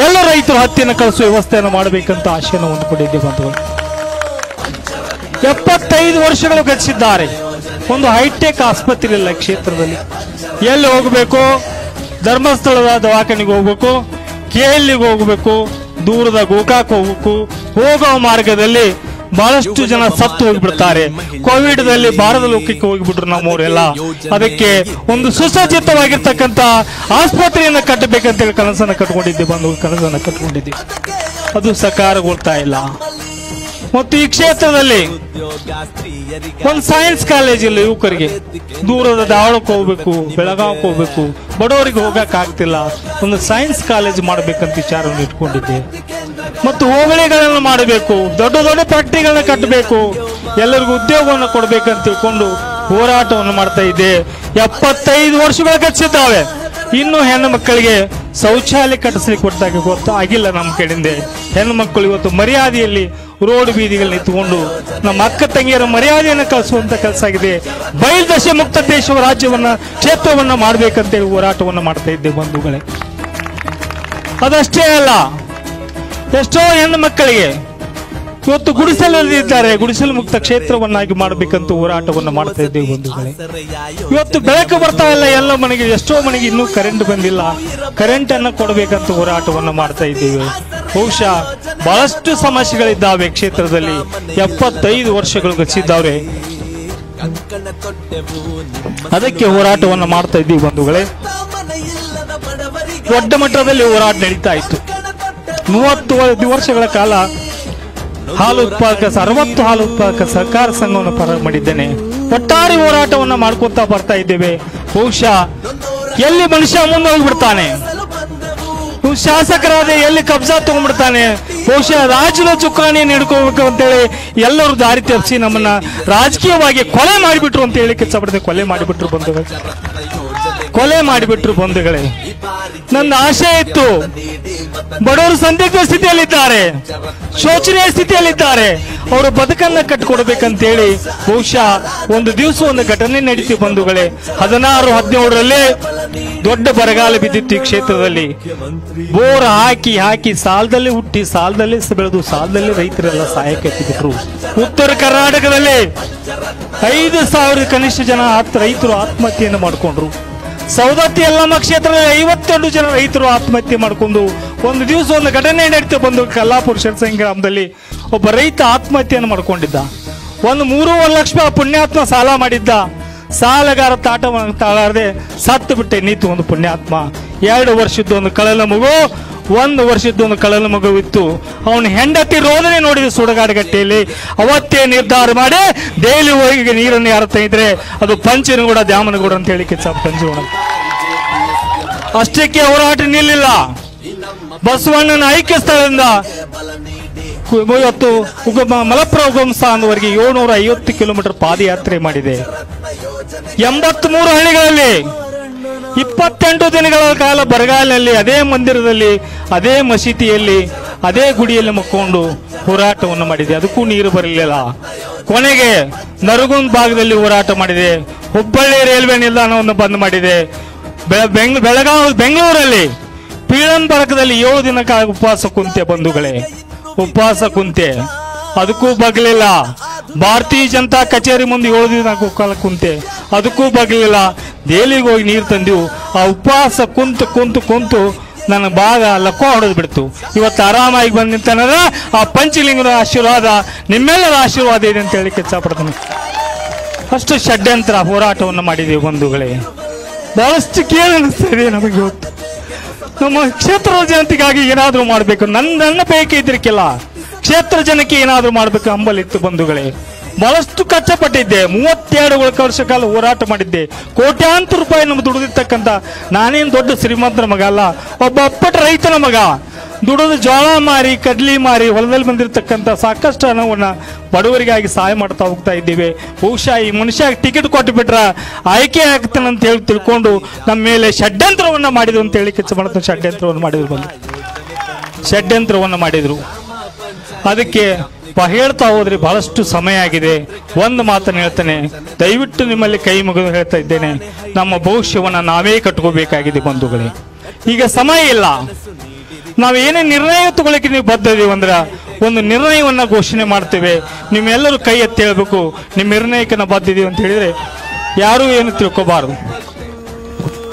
ಎಲ್ಲ ರೈತರು ಹತ್ತಿಯನ್ನು ಕಳಿಸುವ ವ್ಯವಸ್ಥೆಯನ್ನು ಮಾಡಬೇಕಂತ ಆಶೆಯನ್ನು ಹೊಂದಿಕೊಂಡಿದ್ದೆ ಬಂಧುಗಳು. 75 ವರ್ಷಗಳು ಗತಿಸಿದ್ದಾರೆ. ಒಂದು ಹೈಟೆಕ್ ಆಸ್ಪತ್ರೆ ಇಲ್ಲ ಕ್ಷೇತ್ರದಲ್ಲಿ. ಎಲ್ಲಿ ಹೋಗಬೇಕು? ಧರ್ಮಸ್ಥಳದ ದವಾಖಾನೆಗೆ ಹೋಗ್ಬೇಕು, KLಗೆ ಹೋಗ್ಬೇಕು, ದೂರದ ಗೋಕಾಕ್ ಹೋಗ್ಬೇಕು. ಹೋಗೋ ಮಾರ್ಗದಲ್ಲಿ ಬಹಳಷ್ಟು ಜನ ಸತ್ತು ಹೋಗಿಬಿಡ್ತಾರೆ. ಕೋವಿಡ್ ದಲ್ಲಿ ಭಾರತ ಲೋಕಕ್ಕೆ ಹೋಗಿಬಿಟ್ರು ನಮ್ಮವರೆಲ್ಲ. ಅದಕ್ಕೆ ಒಂದು ಸುಸಜ್ಜಿತವಾಗಿರ್ತಕ್ಕಂಥ ಆಸ್ಪತ್ರೆಯನ್ನು ಕಟ್ಟಬೇಕಂತೇಳಿ ಕನಸನ್ನು ಕಟ್ಕೊಂಡಿದ್ದೆ ಬಂದು ಕನಸನ್ನು ಕಟ್ಕೊಂಡಿದ್ದೆ. ಅದು ಸಕಾರಗೊಳ್ತಾ ಇಲ್ಲ. ಮತ್ತು ಈ ಕ್ಷೇತ್ರದಲ್ಲಿ ಒಂದು ಸೈನ್ಸ್ ಕಾಲೇಜ್ ಇಲ್ಲ ಯುವಕರಿಗೆ. ದೂರದ ಧಾರವಾಡಕ್ಕೆ ಹೋಗ್ಬೇಕು, ಬೆಳಗಾವಿಗೆ ಹೋಗ್ಬೇಕು, ಬಡವರಿಗೆ ಹೋಗಕ್ ಆಗ್ತಿಲ್ಲ. ಒಂದು ಸೈನ್ಸ್ ಕಾಲೇಜ್ ಮಾಡಬೇಕಂತ ವಿಚಾರವನ್ನು ಇಟ್ಕೊಂಡಿದ್ದೆ. ಮತ್ತು ಹೋಬಳಿಗಳನ್ನು ಮಾಡಬೇಕು, ದೊಡ್ಡ ದೊಡ್ಡ ಫ್ಯಾಕ್ಟರಿಗಳನ್ನ ಕಟ್ಟಬೇಕು, ಎಲ್ಲರಿಗೂ ಉದ್ಯೋಗವನ್ನು ಕೊಡಬೇಕಂತ ತಿಳ್ಕೊಂಡು ಹೋರಾಟವನ್ನು ಮಾಡ್ತಾ ಇದ್ದೆ. 75 ವರ್ಷಗಳು ಗತಿಸಿದ್ದಾವೆ. ಇನ್ನು ಹೆಣ್ಣು ಮಕ್ಕಳಿಗೆ ಶೌಚಾಲಯ ಕಟ್ಟಿಸ್ಲಿಕ್ಕೆ ಕೊಟ್ಟಾಗ ಗೊತ್ತಾಗಿಲ್ಲ ನಮ್ಮ ಕಡೆಯಿಂದ. ಹೆಣ್ಣು ಮಕ್ಕಳು ಇವತ್ತು ಮರ್ಯಾದೆಯಲ್ಲಿ ರೋಡ್ ಬೀದಿಗಳು ನಿಂತುಕೊಂಡು ನಮ್ಮ ಅಕ್ಕ ತಂಗಿಯರ ಮರ್ಯಾದೆಯನ್ನು ಕಳಿಸುವಂತ ಕೆಲಸ ಆಗಿದೆ. ಬಯಲುದಶೆ ಮುಕ್ತ ದೇಶ ರಾಜ್ಯವನ್ನ ಕ್ಷೇತ್ರವನ್ನ ಮಾಡಬೇಕಂತೇಳಿ ಹೋರಾಟವನ್ನು ಮಾಡ್ತಾ ಇದ್ದೆ ಬಂಧುಗಳೇ. ಅದಷ್ಟೇ ಅಲ್ಲ, ಎಷ್ಟೋ ಹೆಣ್ಣು ಮಕ್ಕಳಿಗೆ ಇವತ್ತು ಗುಡಿಸಲಿದ್ದಾರೆ, ಗುಡಿಸಲು ಮುಕ್ತ ಕ್ಷೇತ್ರವನ್ನಾಗಿ ಮಾಡಬೇಕಂತ ಹೋರಾಟವನ್ನು ಮಾಡ್ತಾ ಇದ್ದೇವೆ ಬಂಧುಗಳೇ. ಇವತ್ತು ಬೆಳಕು ಬರ್ತಾ ಇಲ್ಲ ಎಲ್ಲ ಮನೆಗೆ, ಎಷ್ಟೋ ಮನೆಗೆ ಇನ್ನೂ ಕರೆಂಟ್ ಬಂದಿಲ್ಲ, ಕರೆಂಟ್ ಅನ್ನು ಕೊಡಬೇಕಂತ ಹೋರಾಟವನ್ನು ಮಾಡ್ತಾ ಇದ್ದೇವೆ. ಬಹುಶಃ ಬಹಳಷ್ಟು ಸಮಸ್ಯೆಗಳಿದ್ದಾವೆ ಕ್ಷೇತ್ರದಲ್ಲಿ. 75 ವರ್ಷಗಳು ಗತಿಸಿದ್ದಾವೆ. ಅದಕ್ಕೆ ಹೋರಾಟವನ್ನು ಮಾಡ್ತಾ ಇದ್ದೀವಿ ಬಂಧುಗಳೇ. ದೊಡ್ಡ ಮಟ್ಟದಲ್ಲಿ ಹೋರಾಟ ನಡೀತಾ ಇತ್ತು. 30 ವರ್ಷಗಳ ಕಾಲ ಹಾಲು ಉತ್ಪಾದಕ 60 ಹಾಲು ಉತ್ಪಾದಕ ಸಹಕಾರ ಸಂಘವನ್ನು ಪ್ರಾರಂಭ ಮಾಡಿದ್ದೇನೆ. ಒಟ್ಟಾರೆ ಹೋರಾಟವನ್ನ ಮಾಡ್ಕೊತಾ ಬರ್ತಾ ಇದ್ದೇವೆ. ಬಹುಶಃ ಎಲ್ಲಿ ಮನುಷ್ಯ ಮುಂದೆ ಹೋಗ್ಬಿಡ್ತಾನೆ, ಶಾಸಕರಾದ ಎಲ್ಲಿ ಕಬ್ಜಾ ತಗೊಂಡ್ಬಿಡ್ತಾನೆ, ಬಹುಶಃ ರಾಜ್ಯದ ಚುಕ್ಕಾಣಿಯನ್ನು ಹಿಡ್ಕೋಬೇಕು ಅಂತೇಳಿ ಎಲ್ಲರೂ ದಾರಿ ತಪ್ಪಿಸಿ ನಮ್ಮನ್ನ ರಾಜಕೀಯವಾಗಿ ಕೊಲೆ ಮಾಡಿಬಿಟ್ರು ಅಂತ ಹೇಳಿ ಕೆಚ್ಚಪಡದೆ ಕೊಲೆ ಮಾಡಿಬಿಟ್ರು ಬಂಧುಗಳೇ. ನನ್ನ ಆಶೆ ಇತ್ತು, ಬಡವರು ಸಂದಿಗ್ಧ ಸ್ಥಿತಿಯಲ್ಲಿದ್ದಾರೆ, ಶೋಚನೀಯ ಸ್ಥಿತಿಯಲ್ಲಿದ್ದಾರೆ, ಅವರು ಬದುಕನ್ನ ಕಟ್ಟಿಕೊಡ್ಬೇಕಂತೇಳಿ ಬಹುಶಃ ಒಂದು ದಿವಸ ಒಂದು ಘಟನೆ ನಡೀತಿ ಬಂಧುಗಳೇ. 16-17ರಲ್ಲಿ ದೊಡ್ಡ ಬರಗಾಲ ಬಿದ್ದಿತ್ತು ಈ ಕ್ಷೇತ್ರದಲ್ಲಿ. ಬೋರ್ ಹಾಕಿ ಸಾಲದಲ್ಲಿ ಹುಟ್ಟಿ ಸಾಲದಲ್ಲಿ ಬೆಳೆದು ಸಾಲದಲ್ಲಿ ರೈತರೆಲ್ಲ ಸಹಾಯಕ್ಕೆ ಎತ್ತಿಬಿಟ್ರು. ಉತ್ತರ ಕರ್ನಾಟಕದಲ್ಲಿ 5,000 ಕನಿಷ್ಠ ಜನ ರೈತರು ಆತ್ಮಹತ್ಯೆಯನ್ನು ಮಾಡಿಕೊಂಡ್ರು. ಸೌದತ್ತಿ ಯಲ್ಲಮ್ಮ ಕ್ಷೇತ್ರದಲ್ಲಿ 52 ಜನ ರೈತರು ಆತ್ಮಹತ್ಯೆ ಮಾಡಿಕೊಂಡು ಒಂದು ದಿವಸ ಒಂದು ಘಟನೆ ನಡೀತು ಬಂದು ಕಲ್ಲಾಪುರ ಶರಸಂಗಿ ಗ್ರಾಮದಲ್ಲಿ ಒಬ್ಬ ರೈತ ಆತ್ಮಹತ್ಯೆಯನ್ನು ಮಾಡ್ಕೊಂಡಿದ್ದ. ಒಂದು 3.5 ಲಕ್ಷ ರೂಪಾಯಿ ಪುಣ್ಯಾತ್ಮ ಸಾಲ ಮಾಡಿದ್ದ. ಸಾಲಗಾರ ತಾಳಾರದೆ ಸತ್ತು ಬಿಟ್ಟೆ ನೀತು ಒಂದು ಪುಣ್ಯಾತ್ಮ. 2 ವರ್ಷದ ಒಂದು ಕಳಲ ಮಗು, 1 ವರ್ಷದ ಒಂದು ಕಳಲ ಮಗುವಿತ್ತು. ಅವನು ಹೆಂಡತಿ ರೋದನೆ ನೋಡಿದ ಸುಡಗಾಡಗಟ್ಟೆಯಲ್ಲಿ. ಅವತ್ತೇ ನಿರ್ಧಾರ ಮಾಡಿ ಡೈಲಿ ಹೋಗಿ ನೀರನ್ನು ಯಾರು ತೆಗೆದ್ರೆ ಅದು ಪಂಚನಗೌಡ ದ್ಯಾಮನಗೌಡ ಅಂತ ಹೇಳಿ ಪಂಚಗೌಡ. ಅಷ್ಟಕ್ಕೆ ಹೋರಾಟ ನಿಲ್ಲಿಲ್ಲ. ಬಸವಣ್ಣನ ಐಕ್ಯ ಸ್ಥಳದಿಂದ ಇವತ್ತು ಮಲಪ್ರಭಾ ಉಗಮ ಸ್ಥಾನದವರೆಗೆ 750 ಕಿಲೋಮೀಟರ್ ಪಾದಯಾತ್ರೆ ಮಾಡಿದೆ. 83 ಹಳ್ಳಿಗಳಲ್ಲಿ 28 ದಿನಗಳ ಕಾಲ ಬರಗಾಲದಲ್ಲಿ ಅದೇ ಮಂದಿರದಲ್ಲಿ, ಅದೇ ಮಸೀದಿಯಲ್ಲಿ, ಅದೇ ಗುಡಿಯಲ್ಲಿ ಮಕ್ಕೊಂಡು ಹೋರಾಟವನ್ನು ಮಾಡಿದೆ. ಅದಕ್ಕೂ ನೀರು ಬರಲಿಲ್ಲ. ಕೊನೆಗೆ ನರಗುಂದ ಭಾಗದಲ್ಲಿ ಹೋರಾಟ ಮಾಡಿದೆ. ಹುಬ್ಬಳ್ಳಿ ರೈಲ್ವೆ ನಿಲ್ದಾಣವನ್ನು ಬಂದ್ ಮಾಡಿದೆ. ಬೆಂಗಳೂರಲ್ಲಿ ಪೀಳಂಬರಕದಲ್ಲಿ 7 ದಿನ ಉಪವಾಸ ಕುಂತೆ ಬಂಧುಗಳೇ, ಉಪವಾಸ ಕುಂತೆ. ಅದಕ್ಕೂ ಬಗ್ಲಿಲ್ಲ. ಭಾರತೀಯ ಜನತಾ ಕಚೇರಿ ಮುಂದೆ 7 ದಿನ ಕುಂತೆ, ಅದಕ್ಕೂ ಬಗ್ಲಿಲ್ಲ. ದೆಹಲಿಗೆ ಹೋಗಿ ನೀರು ತಂದೆವು. ಆ ಉಪವಾಸ ಕುಂತು ನನ್ನ ಭಾಗ ಲಕ್ಕ ಹೊಡೆದು ಬಿಡ್ತು. ಇವತ್ತು ಆರಾಮಾಗಿ ಬಂದು ನಿಂತನದ ಆ ಪಂಚಲಿಂಗನ ಆಶೀರ್ವಾದ, ನಿಮ್ಮೆಲ್ಲರ ಆಶೀರ್ವಾದ ಇದೆ ಅಂತ ಹೇಳಿ ಕೆಚ್ಚಾಪಡ್ತಾನೆ. ಅಷ್ಟು ಷಡ್ಯಂತ್ರ ಹೋರಾಟವನ್ನು ಮಾಡಿದೆವು ಬಂಧುಗಳೇ. ಬಹಳಷ್ಟು ಕೇಳಿಸ್ತಾ ಇದೆ ನಮಗೆ. ಇವತ್ತು ನಮ್ಮ ಕ್ಷೇತ್ರದ ಜನತೆಗಾಗಿ ಏನಾದರೂ ಮಾಡಬೇಕು, ನನ್ನ ಪೈಕಿ ಇದ್ರಿಕ್ಕಿಲ್ಲ, ಕ್ಷೇತ್ರ ಜನಕ್ಕೆ ಏನಾದರೂ ಮಾಡಬೇಕು ಅಂಬಲಿತ್ತು ಬಂಧುಗಳೇ. ಬಹಳಷ್ಟು ಕಷ್ಟಪಟ್ಟಿದ್ದೆ. 32 ವರ್ಷ ಕಾಲ ಹೋರಾಟ ಮಾಡಿದ್ದೆ. ಕೋಟ್ಯಾಂತರ ರೂಪಾಯಿ ನಮ್ಗೆ ದುಡಿದಿರ್ತಕ್ಕಂಥ, ನಾನೇನು ದೊಡ್ಡ ಶ್ರೀಮಂತರ ಮಗ ಅಲ್ಲ, ಒಬ್ಬ ಅಪ್ಪಟ ರೈತನ ಮಗ. ದುಡಿದು ಜೋಳ ಮಾರಿ ಕಡ್ಲಿ ಮಾರಿ ಹೊಲದಲ್ಲಿ ಬಂದಿರತಕ್ಕಂಥ ಸಾಕಷ್ಟು ಹಣವನ್ನು ಬಡವರಿಗಾಗಿ ಸಹಾಯ ಮಾಡ್ತಾ ಹೋಗ್ತಾ ಇದ್ದೀವಿ. ಬಹುಶಃ ಈ ಮನುಷ್ಯ ಟಿಕೆಟ್ ಕೊಟ್ಟು ಬಿಟ್ರ ಆಯ್ಕೆ ಆಗ್ತಾನಂತ ಹೇಳಿ ತಿಳ್ಕೊಂಡು ನಮ್ಮ ಮೇಲೆ ಷಡ್ಯಂತ್ರವನ್ನು ಮಾಡಿದ್ರು ಅಂತ ಹೇಳಿ ಕೆಲಸ ಮಾಡ್ತಾರೆ. ಷಡ್ಯಂತ್ರವನ್ನು ಮಾಡಿದ್ರು. ಅದಕ್ಕೆ ಹೇಳ್ತಾ ಹೋದ್ರೆ ಬಹಳಷ್ಟು ಸಮಯ ಆಗಿದೆ. ಒಂದು ಮಾತನ್ನು ಹೇಳ್ತಾನೆ, ದಯವಿಟ್ಟು ನಿಮ್ಮಲ್ಲಿ ಕೈ ಮುಗಿದು ಹೇಳ್ತಾ ಇದ್ದೇನೆ, ನಮ್ಮ ಭವಿಷ್ಯವನ್ನು ನಾವೇ ಕಟ್ಕೋಬೇಕಾಗಿದೆ ಬಂಧುಗಳೇ. ಈಗ ಸಮಯ ಇಲ್ಲ. ನಾವು ಏನೇ ನಿರ್ಣಯ ತಗೊಳ್ಳಕ್ಕೆ ನೀವು ಬದ್ಧದೀವಿ ಅಂದ್ರೆ ಒಂದು ನಿರ್ಣಯವನ್ನ ಘೋಷಣೆ ಮಾಡ್ತೇವೆ. ನಿಮ್ಮೆಲ್ಲರೂ ಕೈ ಎತ್ತಿ ಹೇಳ್ಬೇಕು, ನಿಮ್ಮ ನಿರ್ಣಯಕ್ಕೆ ನಾವು ಬದ್ಧಿದೀವಿ ಅಂತ ಹೇಳಿದ್ರೆ ಯಾರೂ ಏನು ತಿಳ್ಕೋಬಾರ್ದು.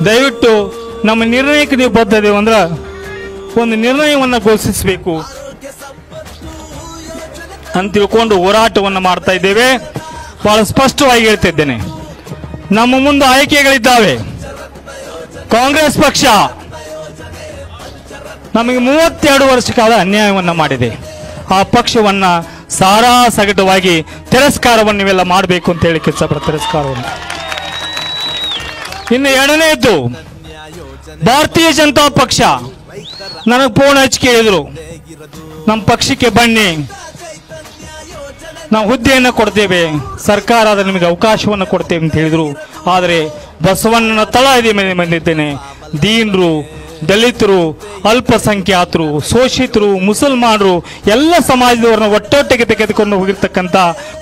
ದಯವಿಟ್ಟು ನಮ್ಮ ನಿರ್ಣಯಕ್ಕೆ ನೀವು ಬದ್ಧದೀವಿ ಅಂದ್ರೆ ಒಂದು ನಿರ್ಣಯವನ್ನ ಘೋಷಿಸಬೇಕು ಅಂತ ತಿಳ್ಕೊಂಡು ಹೋರಾಟವನ್ನು ಮಾಡ್ತಾ ಇದ್ದೇವೆ. ಬಹಳ ಸ್ಪಷ್ಟವಾಗಿ ಹೇಳ್ತಾ ಇದ್ದೇನೆ, ನಮ್ಮ ಮುಂದೆ ಆಯ್ಕೆಗಳಿದ್ದಾವೆ. ಕಾಂಗ್ರೆಸ್ ಪಕ್ಷ ನಮಗೆ 32 ವರ್ಷ ಕಾಲ ಅನ್ಯಾಯವನ್ನ ಮಾಡಿದೆ. ಆ ಪಕ್ಷವನ್ನ ಸಾರಾ ಸಗಟವಾಗಿ ತಿರಸ್ಕಾರವನ್ನು ನೀವೆಲ್ಲ ಮಾಡಬೇಕು ಅಂತ ಹೇಳಿ ತಿರಸ್ಕಾರವನ್ನು. ಇನ್ನು ಎರಡನೇದ್ದು, ಭಾರತೀಯ ಜನತಾ ಪಕ್ಷ ನನಗೆ ಫೋನ್ ಹಚ್ಚಿ ಕೇಳಿದ್ರು, ನಮ್ಮ ಪಕ್ಷಕ್ಕೆ ಬನ್ನಿ, ನಾವು ಹುದ್ದೆಯನ್ನು ಕೊಡ್ತೇವೆ, ಸರ್ಕಾರದ ನಿಮಗೆ ಅವಕಾಶವನ್ನು ಕೊಡ್ತೇವೆ ಅಂತ ಹೇಳಿದ್ರು. ಆದರೆ ಬಸವಣ್ಣನ ತಳಹದಿ ಮೇಲೆ ಬಂದಿದ್ದೇನೆ. ದೀನರು, ದಲಿತರು, ಅಲ್ಪಸಂಖ್ಯಾತರು, ಶೋಷಿತರು, ಮುಸಲ್ಮಾನರು ಎಲ್ಲ ಸಮಾಜದವರನ್ನ ಒಟ್ಟೊಟ್ಟಿಗೆ ತೆಗೆದುಕೊಂಡು ಹೋಗಿರ್ತಕ್ಕಂಥ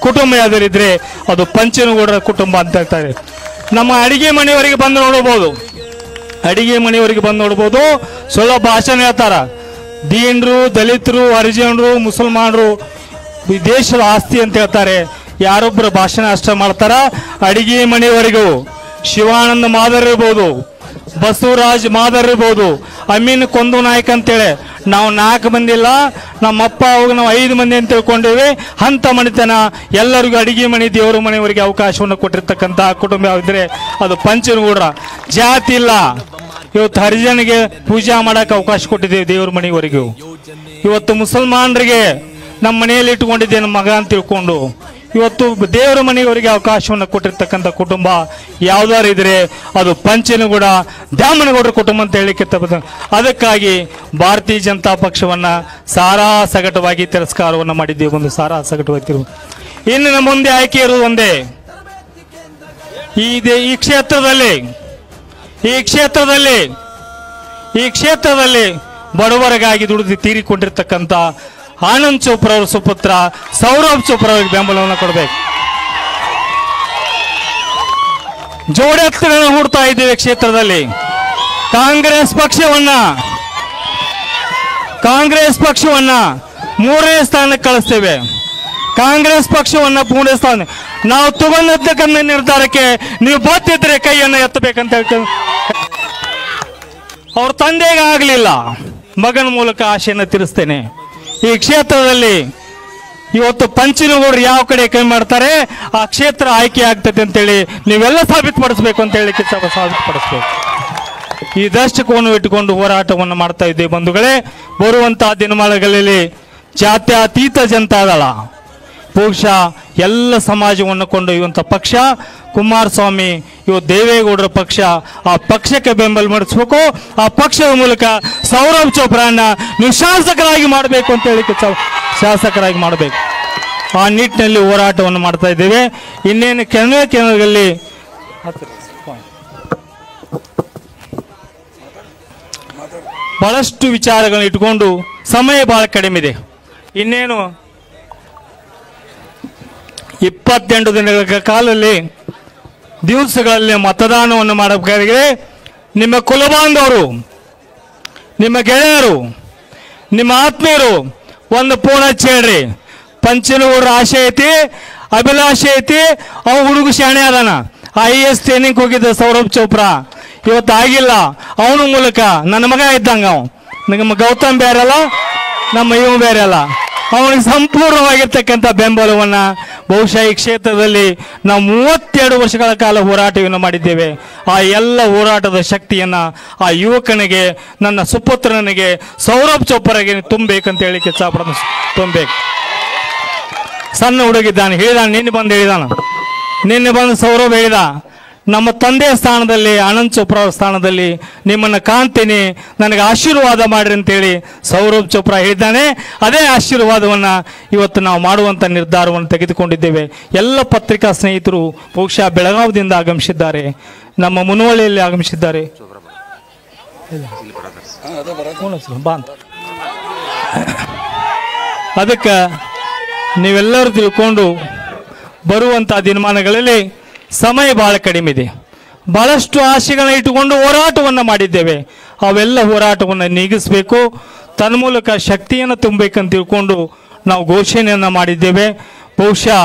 ಕುಟುಂಬ ಯಾವ್ದಾರಿದ್ರೆ ಅದು ಪಂಚನಗೌಡರ ಕುಟುಂಬ ಅಂತ ಹೇಳ್ತಾರೆ. ನಮ್ಮ ಅಡಿಗೆ ಮನೆಯವರಿಗೆ ಬಂದು ನೋಡಬಹುದು, ಸುಳ್ಳ ಭಾಷಣ ಹೇಳ್ತಾರ. ದೀನರು, ದಲಿತರು, ಹರಿಜನರು, ಮುಸಲ್ಮಾನರು ಈ ದೇಶದ ಆಸ್ತಿ ಅಂತ ಹೇಳ್ತಾರೆ. ಯಾರೊಬ್ಬರ ಭಾಷಣ ಅಷ್ಟ ಮಾಡ್ತಾರ. ಅಡಿಗೆ ಮನೆಯವರೆಗೂ ಶಿವಾನಂದ ಮಾದರ್ ಇರ್ಬೋದು, ಬಸವರಾಜ್ ಮಾದರ್ ಇರ್ಬೋದು, ಅಮೀನ್ ಕೊಂದು ನಾಯಕ್ ಅಂತೇಳಿ ನಾವು 4 ಮಂದಿ ಇಲ್ಲ, ನಮ್ಮಪ್ಪ ಅವಾಗ ನಾವು 5 ಮಂದಿ ಅಂತ ತಿಳ್ಕೊಂಡೇವೆ. ಅಂತ ಮನೆತನ ಎಲ್ಲರಿಗೂ ಅಡಿಗೆ ಮನೆ, ದೇವರ ಮನೆಯವರಿಗೆ ಅವಕಾಶವನ್ನು ಕೊಟ್ಟಿರ್ತಕ್ಕಂಥ ಕುಟುಂಬ ಯಾವಿದ್ರೆ ಅದು ಪಂಚನಗೌಡರ. ಜಾತಿ ಇಲ್ಲ. ಇವತ್ತು ಹರಿಜನಿಗೆ ಪೂಜಾ ಮಾಡಕ್ಕೆ ಅವಕಾಶ ಕೊಟ್ಟಿದ್ದೇವೆ ದೇವರ ಮನೆಯವರೆಗೂ. ಇವತ್ತು ಮುಸಲ್ಮಾನರಿಗೆ ನಮ್ಮ ಮನೆಯಲ್ಲಿ ಇಟ್ಕೊಂಡಿದ್ದೆ ನಮ್ಮ ಮಗ ಅಂತ ತಿಳ್ಕೊಂಡು ಇವತ್ತು ದೇವರ ಮನೆಯವರಿಗೆ ಅವಕಾಶವನ್ನು ಕೊಟ್ಟಿರ್ತಕ್ಕಂಥ ಕುಟುಂಬ ಯಾವ್ದಾರು ಇದ್ರೆ ಅದು ಪಂಚನಗೌಡ ದ್ಯಾಮನಗೌಡರ ಕುಟುಂಬ ಅಂತ ಹೇಳಿಕ್ಕೆ ಅದಕ್ಕಾಗಿ ಭಾರತೀಯ ಜನತಾ ಪಕ್ಷವನ್ನ ಸಾರಾ ಸಗಟವಾಗಿ ತಿರಸ್ಕಾರವನ್ನು ಮಾಡಿದ್ದೇವೆ. ಒಂದು ಸಾರಾ ಸಗಟವಾಗಿ ಇನ್ನು ನಮ್ಮ ಮುಂದೆ ಆಯ್ಕೆ ಇರುವುದು ಒಂದೇ. ಈ ಕ್ಷೇತ್ರದಲ್ಲಿ ಬಡವರಿಗಾಗಿ ದುಡಿದು ತೀರಿಕೊಂಡಿರ್ತಕ್ಕಂಥ ಆನಂದ್ ಚೋಪ್ರಾ ಅವರ ಸುಪುತ್ರ ಸೌರಭ್ ಚೋಪ್ರಾ ಅವರಿಗೆ ಬೆಂಬಲವನ್ನು ಕೊಡಬೇಕು. ಜೋಡೆತ್ತರನ್ನು ಹೂಡ್ತಾ ಇದ್ದೇವೆ ಕ್ಷೇತ್ರದಲ್ಲಿ. ಕಾಂಗ್ರೆಸ್ ಪಕ್ಷವನ್ನ 3ನೇ ಸ್ಥಾನಕ್ಕೆ ಕಳಿಸ್ತೇವೆ. ಕಾಂಗ್ರೆಸ್ ಪಕ್ಷವನ್ನ 3ನೇ ಸ್ಥಾನ ನಾವು ತಗೊಂಡಿದ್ದಕ್ಕಂಥ ನಿರ್ಧಾರಕ್ಕೆ ನೀವು ಬದ್ದಿದ್ರೆ ಕೈಯನ್ನು ಎತ್ತಬೇಕಂತ ಹೇಳ್ತೇವೆ. ಅವ್ರ ತಂದೆಗೆ ಆಗಲಿಲ್ಲ, ಮಗನ ಮೂಲಕ ಆಶೆಯನ್ನು ತೀರಿಸ್ತೇನೆ. ಈ ಕ್ಷೇತ್ರದಲ್ಲಿ ಇವತ್ತು ಪಂಚನಗೌಡರು ಯಾವ ಕಡೆ ಕೈ ಮಾಡ್ತಾರೆ ಆ ಕ್ಷೇತ್ರ ಆಯ್ಕೆ ಆಗ್ತದೆ ಅಂತೇಳಿ ನೀವೆಲ್ಲ ಸಾಬೀತುಪಡಿಸಬೇಕು ಅಂತ ಹೇಳಿ ಸಾಬೀತುಪಡಿಸಬೇಕು. ಈ ದೃಷ್ಟಿಕೋನ ಇಟ್ಟುಕೊಂಡು ಹೋರಾಟವನ್ನು ಮಾಡ್ತಾ ಇದ್ದೇವೆ ಬಂಧುಗಳೇ. ಬರುವಂತಹ ದಿನಮಾನಗಳಲ್ಲಿ ಜಾತ್ಯತೀತ ಜನತಾದಳ ಬಹುಶಃ ಎಲ್ಲ ಸಮಾಜವನ್ನು ಕೊಂಡೊಯ್ಯುವಂಥ ಪಕ್ಷ ಕುಮಾರಸ್ವಾಮಿ, ಇವತ್ತು ದೇವೇಗೌಡರ ಪಕ್ಷ. ಆ ಪಕ್ಷಕ್ಕೆ ಬೆಂಬಲ ಮಾಡಿಸ್ಬೇಕು. ಆ ಪಕ್ಷದ ಮೂಲಕ ಸೌರಭ್ ಚೋಪ್ರಾನ ನೀವು ಶಾಸಕರಾಗಿ ಮಾಡಬೇಕು ಅಂತ ಹೇಳಿ ಶಾಸಕರಾಗಿ ಮಾಡಬೇಕು. ಆ ನಿಟ್ಟಿನಲ್ಲಿ ಹೋರಾಟವನ್ನು ಮಾಡ್ತಾ ಇದ್ದೇವೆ. ಇನ್ನೇನು ಕೆಲವರಲ್ಲಿ ಬಹಳಷ್ಟು ವಿಚಾರಗಳನ್ನು ಇಟ್ಕೊಂಡು ಸಮಯ ಬಹಳ ಕಡಿಮೆ ಇದೆ. ಇನ್ನೇನು 28 ದಿನಗಳ ಕಾಲದಲ್ಲಿ ದಿವಸಗಳಲ್ಲಿ ಮತದಾನವನ್ನು ಮಾಡಬೇಕಾದ್ರೆ ನಿಮ್ಮ ಕುಲಬಾಂಧವರು, ನಿಮ್ಮ ಗೆಳೆಯರು, ನಿಮ್ಮ ಆತ್ಮೀಯರು ಒಂದು ಫೋನ್ ಹಚ್ಚಿ ಹೇಳ್ರಿ. ಪಂಚನಗೌಡರ ಆಶೆ ಐತಿ, ಅಭಿಲಾಷೆ ಐತಿ. ಅವ ಹುಡುಗ ಶಾಣೆ ಅದಾನ, IAS ಟ್ರೈನಿಂಗ್ ಹೋಗಿದ್ದ ಸೌರಭ್ ಚೋಪ್ರಾ, ಇವತ್ತು ಆಗಿಲ್ಲ. ಅವನ ಮೂಲಕ ನನ್ನ ಮಗ ಇದ್ದಂಗ ನಮ್ಮ ಗೌತಮ್ ಬೇರೆ ಅಲ್ಲ, ನಮ್ಮ ಇವ ಬೇರೆ ಅಲ್ಲ. ಅವನಿಗೆ ಸಂಪೂರ್ಣವಾಗಿರ್ತಕ್ಕಂಥ ಬೆಂಬಲವನ್ನ ಬಹುಶಃ ಈ ಕ್ಷೇತ್ರದಲ್ಲಿ ನಾವು 32 ವರ್ಷಗಳ ಕಾಲ ಹೋರಾಟವನ್ನು ಮಾಡಿದ್ದೇವೆ. ಆ ಎಲ್ಲ ಹೋರಾಟದ ಶಕ್ತಿಯನ್ನ ಆ ಯುವಕನಿಗೆ, ನನ್ನ ಸುಪುತ್ರನಿಗೆ ಸೌರಭ್ ಚೋಪ್ರಾಗೆ ತುಂಬಬೇಕಂತ ಹೇಳಿ ತುಂಬಬೇಕು. ಸಣ್ಣ ಹುಡುಗಿದ್ದಾನೆ, ಹೇಳಿದಾನೆ, ನಿನ್ನೆ ಬಂದು ಸೌರಭ್ ಹೇಳಿದ, ನಮ್ಮ ತಂದೆ ಸ್ಥಾನದಲ್ಲಿ ಆನಂದ್ ಚೋಪ್ರಾ ಅವರ ಸ್ಥಾನದಲ್ಲಿ ನಿಮ್ಮನ್ನು ಕಾಣ್ತೀನಿ, ನನಗೆ ಆಶೀರ್ವಾದ ಮಾಡ್ರಿ ಅಂತೇಳಿ ಸೌರಭ್ ಚೋಪ್ರಾ ಹೇಳಿದ್ದಾನೆ. ಅದೇ ಆಶೀರ್ವಾದವನ್ನು ಇವತ್ತು ನಾವು ಮಾಡುವಂಥ ನಿರ್ಧಾರವನ್ನು ತೆಗೆದುಕೊಂಡಿದ್ದೇವೆ. ಎಲ್ಲ ಪತ್ರಿಕಾ ಸ್ನೇಹಿತರು ಬಹುಶಃ ಬೆಳಗಾವಿಯಿಂದ ಆಗಮಿಸಿದ್ದಾರೆ, ನಮ್ಮ ಮುನವಳ್ಳಿಯಲ್ಲಿ ಆಗಮಿಸಿದ್ದಾರೆ. ಅದಕ್ಕೆ ನೀವೆಲ್ಲರೂ ತಿಳ್ಕೊಂಡು ಬರುವಂಥ ದಿನಮಾನಗಳಲ್ಲಿ ಸಮಯ ಬಹಳ ಕಡಿಮೆ ಇದೆ. ಬಹಳಷ್ಟು ಆಶೆಗಳನ್ನ ಇಟ್ಟುಕೊಂಡು ಹೋರಾಟವನ್ನು ಮಾಡಿದ್ದೇವೆ. ಅವೆಲ್ಲ ಹೋರಾಟವನ್ನು ನೀಗಿಸಬೇಕು, ತನ್ಮೂಲಕ ಶಕ್ತಿಯನ್ನು ತುಂಬಬೇಕಂತ ತಿಳ್ಕೊಂಡು ನಾವು ಘೋಷಣೆಯನ್ನು ಮಾಡಿದ್ದೇವೆ. ಬಹುಶಃ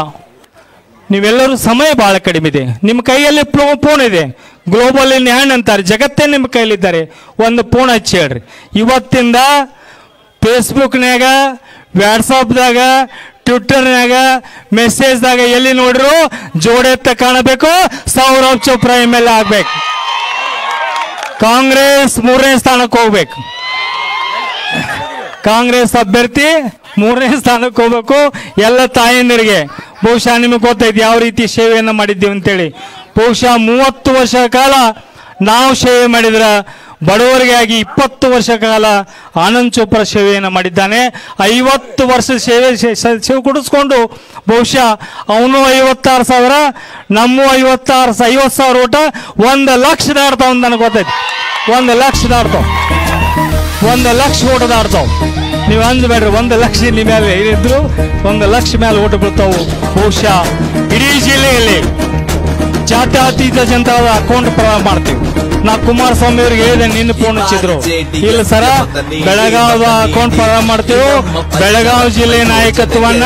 ನೀವೆಲ್ಲರೂ ಸಮಯ ಬಹಳ ಕಡಿಮೆ ಇದೆ. ನಿಮ್ಮ ಕೈಯಲ್ಲಿ ಫೋನ್ ಇದೆ, ಗ್ಲೋಬಲ್ ಇನ್ ಹ್ಯಾಂಡ್ ಅಂತಾರೆ, ಜಗತ್ತೇ ನಿಮ್ಮ ಕೈಯಲ್ಲಿದ್ದಾರೆ. ಒಂದು ಫೋನ್ ಹಚ್ಚಿ ಹೇಳ್ರಿ. ಇವತ್ತಿಂದ ಫೇಸ್ಬುಕ್ನಾಗ, ವಾಟ್ಸಪ್ದಾಗ, ಟ್ವಿಟ್ಟರ್ನಾಗ, ಮೆಸೇಜ್ದಾಗ ಎಲ್ಲಿ ನೋಡ್ರು ಜೋಡೆತ್ತ ಕಾಣಬೇಕು, ಸೌರಭ್ ಚೋಪ್ರಾ MLA ಆಗ್ಬೇಕು. ಕಾಂಗ್ರೆಸ್ 3ನೇ ಸ್ಥಾನಕ್ಕೆ ಹೋಗ್ಬೇಕು. ಕಾಂಗ್ರೆಸ್ ಅಭ್ಯರ್ಥಿ 3ನೇ ಸ್ಥಾನಕ್ಕೆ ಹೋಗ್ಬೇಕು. ಎಲ್ಲ ತಾಯಂದಿರಿಗೆ ಬಹುಶಃ ನಿಮಗೆ ಗೊತ್ತೈತಿ ಯಾವ ರೀತಿ ಸೇವೆಯನ್ನು ಮಾಡಿದ್ದೀವಿ ಅಂತೇಳಿ. ಬಹುಶಃ 30 ವರ್ಷ ಕಾಲ ನಾವು ಸೇವೆ ಮಾಡಿದ್ರ ಬಡವರಿಗಾಗಿ 20 ವರ್ಷ ಕಾಲ ಆನಂದ್ ಚೋಪ್ರಾ ಸೇವೆಯನ್ನು ಮಾಡಿದ್ದಾನೆ. 50 ವರ್ಷ ಸೇವೆ ಕೊಡಿಸ್ಕೊಂಡು ಬಹುಶಃ ಅವನು 56,000, ನಮ್ಮ 50,000 ಓಟ 1 ಲಕ್ಷ ದಾಡ್ತಾವ ಅಂತ ನನಗೆ ಗೊತ್ತೈತಿ. 1 ಲಕ್ಷ ದಾಡ್ತಾವ, 1 ಲಕ್ಷ ಓಟ ದಾಡ್ತಾವ. ನೀವು ಅಂದ್ಬೇಡ್ರಿ 1 ಲಕ್ಷ ನಿಮ್ಮ ಮೇಲೆ ಇದ್ರು 1 ಲಕ್ಷ ಮೇಲೆ ಓಟ ಬೀಳ್ತಾವು. ಬಹುಶಃ ಇಡೀ ಜಿಲ್ಲೆಯಲ್ಲಿ ಜಾತ್ಯತೀತ ಜನತಾದ ಅಕೌಂಟ್ ಪ್ರಾರಂಭ ಮಾಡ್ತೀವಿ. ನಾ ಕುಮಾರಸ್ವಾಮಿ ಅವ್ರಿಗೆ ಹೇಳಿದೆ, ನಿನ್ನ ಫೋನ್ ಹಚ್ಚಿದ್ರು, ಇಲ್ಲ ಸರ ಬೆಳಗಾವ ಅಕೌಂಟ್ ಪ್ರಾರಂಭ ಮಾಡ್ತೇವೆ, ಬೆಳಗಾವಿ ಜಿಲ್ಲೆ ನಾಯಕತ್ವವನ್ನ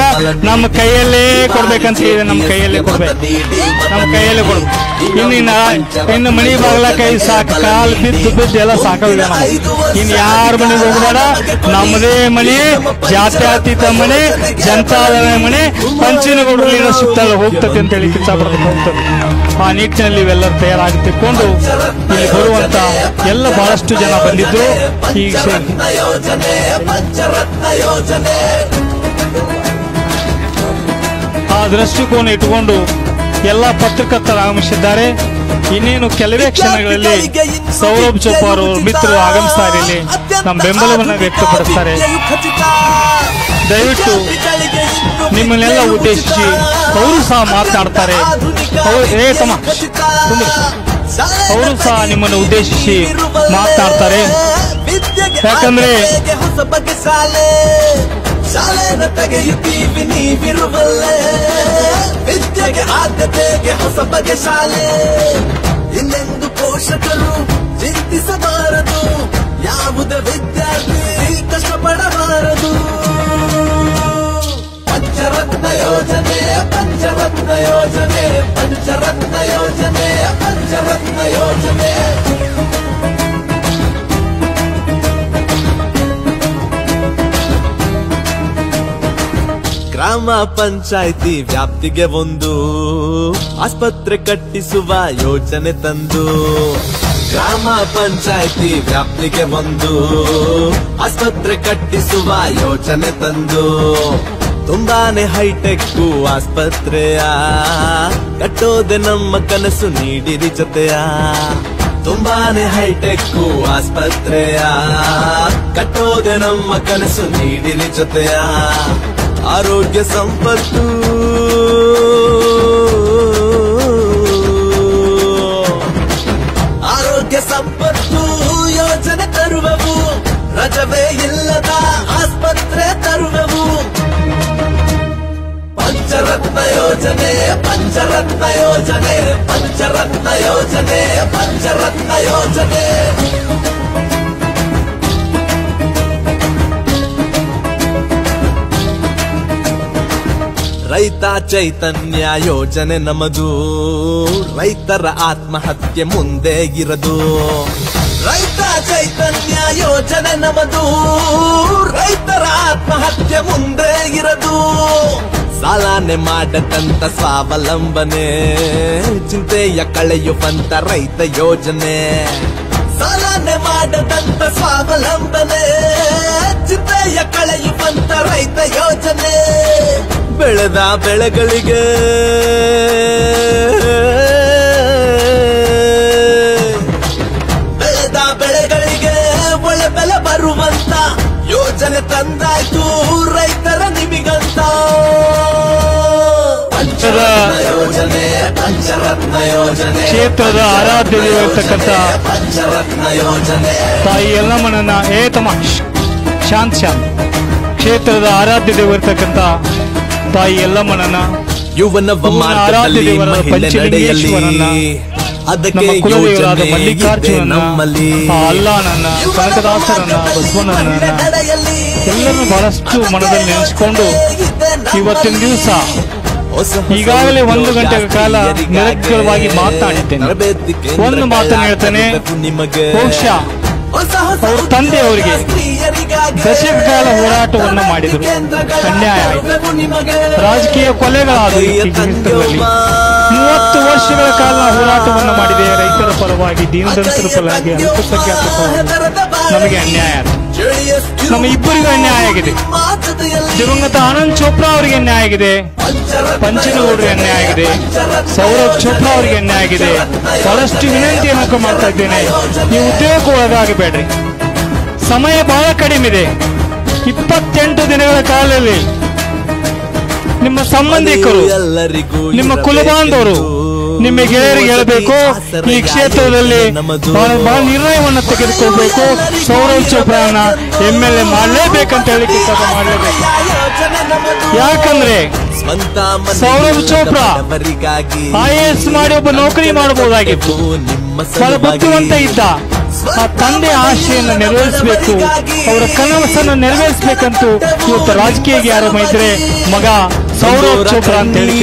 ನಮ್ಮ ಕೈಯಲ್ಲೇ ಕೊಡ್ಬೇಕಂತ ಹೇಳಿದೆ. ನಮ್ಮ ಕೈಯಲ್ಲೇ ಕೊಡ್ಬೇಕು, ನಮ್ಮ ಕೈಯಲ್ಲೇ ಕೊಡ್ಬೇಕು. ಇನ್ನು ಮನಿ ಬಾಗ್ಲ ಕೈ ಸಾಕು, ಕಾಲು ಬಿದ್ದು ಎಲ್ಲ ಸಾಕಾಗಿದೆ. ಇನ್ನು ಯಾರ ಮನೆಗೆ ಹೋಗಬೇಡ, ನಮ್ಮದೇ ಮನೆ, ಜಾತ್ಯತೀತ ಮನೆ, ಜನತಾದಳ ಮನೆ, ಪಂಚನಗೌಡರು ಲೀಡರ್ಶಿಪ್ ಹೋಗ್ತದೆ ಅಂತ ಹೇಳಿ ಕಿಚ್ಚಾಪಡ್ಕೊಂಡು ಹೋಗ್ತದೆ. ಆ ನಿಟ್ಟಿನಲ್ಲಿ ಇವೆಲ್ಲರೂ ತಯಾರಾಗಿ ತಿಳ್ಕೊಂಡು ಇಲ್ಲಿ ಬರುವಂತ ಎಲ್ಲ ಬಹಳಷ್ಟು ಜನ ಬಂದಿದ್ರು. ಈ ದೃಷ್ಟಿಕೋನ ಇಟ್ಟುಕೊಂಡು ಎಲ್ಲ ಪತ್ರಕರ್ತರು ಆಗಮಿಸಿದ್ದಾರೆ. ಇನ್ನೇನು ಕೆಲವೇ ಕ್ಷಣಗಳಲ್ಲಿ ಸೌರಭ್ ಚೋಪ್ರಾ ಅವರು ಮಿತ್ರರು ಆಗಮಿಸ್ತಾರೆ. ಇಲ್ಲಿ ನಮ್ಮ ಬೆಂಬಲವನ್ನು ವ್ಯಕ್ತಪಡಿಸ್ತಾರೆ. ದಯವಿಟ್ಟು ನಿಮ್ಮನ್ನೆಲ್ಲ ಉದ್ದೇಶಿಸಿ ಅವರು ಸಹ ಮಾತನಾಡ್ತಾರೆ. ಅವರು ಸಹ ನಿಮ್ಮನ್ನು ಉದ್ದೇಶಿಸಿ ಮಾತನಾಡ್ತಾರೆ. ಯಾಕಂದ್ರೆ ಶಾಲೆನ ತೆಗೆಯುತ್ತೀವಿ ನೀವಿರುವಲ್ಲೇ, ವಿದ್ಯೆಗೆ ಆದ್ಯತೆಗೆ ಹೊಸ ಬಗೆ ಶಾಲೆ. ಇನ್ನೆಂದು ಪೋಷಕರು ಚಿಂತಿಸಬಾರದು, ಯಾವುದೇ ವಿದ್ಯಾರ್ಥಿ ಕಷ್ಟಪಡಬಾರದು. ಪಂಚರತ್ನ ಯೋಜನೆ, ಪಂಚರತ್ನ ಯೋಜನೆ, ಪಂಚರತ್ನ ಯೋಜನೆ, ಪಂಚರತ್ನ ಯೋಜನೆ. ಗ್ರಾಮ ಪಂಚಾಯಿತಿ ವ್ಯಾಪ್ತಿಗೆ ಒಂದು ಆಸ್ಪತ್ರೆ ಕಟ್ಟಿಸುವ ಯೋಜನೆ ತಂದು, ಗ್ರಾಮ ಪಂಚಾಯಿತಿ ವ್ಯಾಪ್ತಿಗೆ ಒಂದು ಆಸ್ಪತ್ರೆ ಕಟ್ಟಿಸುವ ಯೋಜನೆ ತಂದು, ತುಂಬಾನೇ ಹೈಟೆಕ್ ಆಸ್ಪತ್ರೆಯ ಕಟ್ಟೋದೆ ನಮ್ಮ ಕನಸು ನೀಡಿರಿ ಜೊತೆಯ. ತುಂಬಾನೇ ಹೈಟೆಕ್ ಆಸ್ಪತ್ರೆಯ ಕಟ್ಟೋದೆ ನಮ್ಮ ಕನಸು ನೀಡಿರಿ ಜೊತೆಯ. ಆರೋಗ್ಯ ಸಂಪತ್ತು ಆರೋಗ್ಯ ಸಂಪತ್ತು ಯೋಜನೆ ತರುವವು, ರಜವೇ ಇಲ್ಲದ ಆಸ್ಪತ್ರೆ ತರುವವು. ಪಂಚರತ್ನ ಯೋಜನೆ, ಪಂಚರತ್ನ ಯೋಜನೆ, ಪಂಚರತ್ನ ಯೋಜನೆ, ಪಂಚರತ್ನ ಯೋಜನೆ. ರೈತ ಚೈತನ್ಯ ಯೋಜನೆ ನಮದು, ರೈತರ ಆತ್ಮಹತ್ಯೆ ಮುಂದೆ ಇರದು. ರೈತ ಚೈತನ್ಯ ಯೋಜನೆ ನಮದು, ರೈತರ ಆತ್ಮಹತ್ಯೆ ಮುಂದೆ ಇರದು. ಸಾಲನೆ ಮಾಡದಂತ ಸ್ವಾವಲಂಬನೆ, ಚಿಂತೆಯ ಕಳೆಯುವಂತ ರೈತ ಯೋಜನೆ. ಸಾಲನೆ ಮಾಡದಂತ ಸ್ವಾವಲಂಬನೆ, ಚಿಂತೆಯ ಕಳೆಯುವಂತ ರೈತ ಯೋಜನೆ. ಬೆಳೆದ ಬೆಳೆಗಳಿಗೆ ಒಳ್ಳೆ ಬೆಲೆ ಬರುವಂತ ಯೋಜನೆ ತಂದಾಯ್ತು ರೈತರ ನಿಮಿಗಂತ. ಪಂಚರತ್ನ ಯೋಜನೆ, ಪಂಚರತ್ನ ಯೋಜನೆ, ಕ್ಷೇತ್ರದ ಆರಾಧ್ಯವಿರತಕ್ಕಂಥ ಪಂಚರತ್ನ ಯೋಜನೆ. ತಾಯಿ ಎಲ್ಲಮ್ಮನನ್ನ ಶಾಂತ್ ಕ್ಷೇತ್ರದ ಆರಾಧ್ಯ ದೇವರಿರ್ತಕ್ಕಂಥ ತಾಯಿ ಎಲ್ಲಮ್ಮನನ್ನ, ಯುವನವ ಮಾರ್ಗದಲ್ಲಿ ಮಹಿಳೆ ನಡೆಯಲಿ, ಅದಕ್ಕೆ ಕುಲದೇವರಾದ ಮಲ್ಲಿಕಾರ್ಜುನನ, ಅಲ್ಲಾನನ್ನ, ಕನಕದಾಸರನ್ನ, ಬಸವಣ್ಣನನ್ನ ಎಲ್ಲರನ್ನು ಬಹಳಷ್ಟು ಮನದಲ್ಲಿ ನೆನೆಸಿಕೊಂಡು ಇವತ್ತಿನ ದಿವಸ ಈಗಾಗಲೇ 1 ಗಂಟೆಗಳ ಕಾಲ ನಿರಂತರವಾಗಿ ಮಾತನಾಡಿದ್ದೇನೆ. ಒಂದು ಮಾತನ್ನು ಹೇಳ್ತೇನೆ, ಬಹುಶಃ ಅವ್ರ ತಂದೆಯವರಿಗೆ ದಶಕಕಾಲ ಹೋರಾಟವನ್ನು ಮಾಡಿದರು, ಅನ್ಯಾಯ ಆಯಿತು, ರಾಜಕೀಯ ಕೊಲೆಗಳಾದವು. 30 ವರ್ಷಗಳ ಕಾಲ ಹೋರಾಟವನ್ನು ಮಾಡಿದೆ ರೈತರ ಪರವಾಗಿ, ದೀನದಲಿತರ ಪರವಾಗಿ, ಅಲ್ಪಸಂಖ್ಯಾತರ ಪರವಾಗಿ. ನಮಗೆ ಅನ್ಯಾಯ ಆಯಿತು, ನಮ್ಮ ಇಬ್ಬರಿಗೂ ಅನ್ಯಾಯ ಆಗಿದೆ. ದಿವಂಗತ ಆನಂದ್ ಚೋಪ್ರಾ ಅವರಿಗೆ ಅನ್ಯಾಯ ಆಗಿದೆ, ಪಂಚನಗೌಡರಿಗೆ ಅನ್ಯಾಯ ಆಗಿದೆ, ಸೌರಭ್ ಚೋಪ್ರಾ ಅವರಿಗೆ ಅನ್ಯಾಯ ಆಗಿದೆ. ಬಹಳಷ್ಟು ವಿನಂತಿಯನ್ನು ಮಾಡ್ತಾ ಇದ್ದೇನೆ, ನೀವು ಉದ್ಯೋಗಕ್ಕೆ ಒಳಗಾಗಬೇಡ್ರಿ. ಸಮಯ ಬಹಳ ಕಡಿಮೆ ಇದೆ. 28 ದಿನಗಳ ಕಾಲದಲ್ಲಿ ನಿಮ್ಮ ಸಂಬಂಧಿಕರು, ನಿಮ್ಮ ಕುಲಬಾಂಧವರು, ನಿಮ್ಮ ಗೆಳೆಯರಿಗೆ ಹೇಳಬೇಕು, ಈ ಕ್ಷೇತ್ರದಲ್ಲಿ ಬಹಳ ನಿರ್ಣಯವನ್ನು ತೆಗೆದುಕೊಳ್ಬೇಕು. ಸೌರಭ್ ಚೋಪ್ರಾನ MLA ಮಾಡಲೇಬೇಕಂತ ಹೇಳಿ ಮಾಡಲೇಬೇಕು. ಯಾಕಂದ್ರೆ ಸೌರಭ್ ಚೋಪ್ರಾ IAS ಮಾಡಿ ಒಬ್ಬ ನೌಕರಿ ಮಾಡಬಹುದಾಗಿತ್ತು, ಬಹಳ ಬುದ್ಧಿವಂತ ಇದ್ದ. ಆ ತಂದೆ ಆಶೆಯನ್ನು ನೆರವೇರಿಸಬೇಕು, ಅವರ ಕನಸನ್ನು ನೆರವೇರಿಸಬೇಕಂತೂ ಇವತ್ತು ರಾಜಕೀಯಕ್ಕೆ ಯಾರು ಮೈತ್ರೆ ಮಗ ಸೌರಭ್ ಚೋಪ್ರಾ ಅಂತ ಹೇಳಿ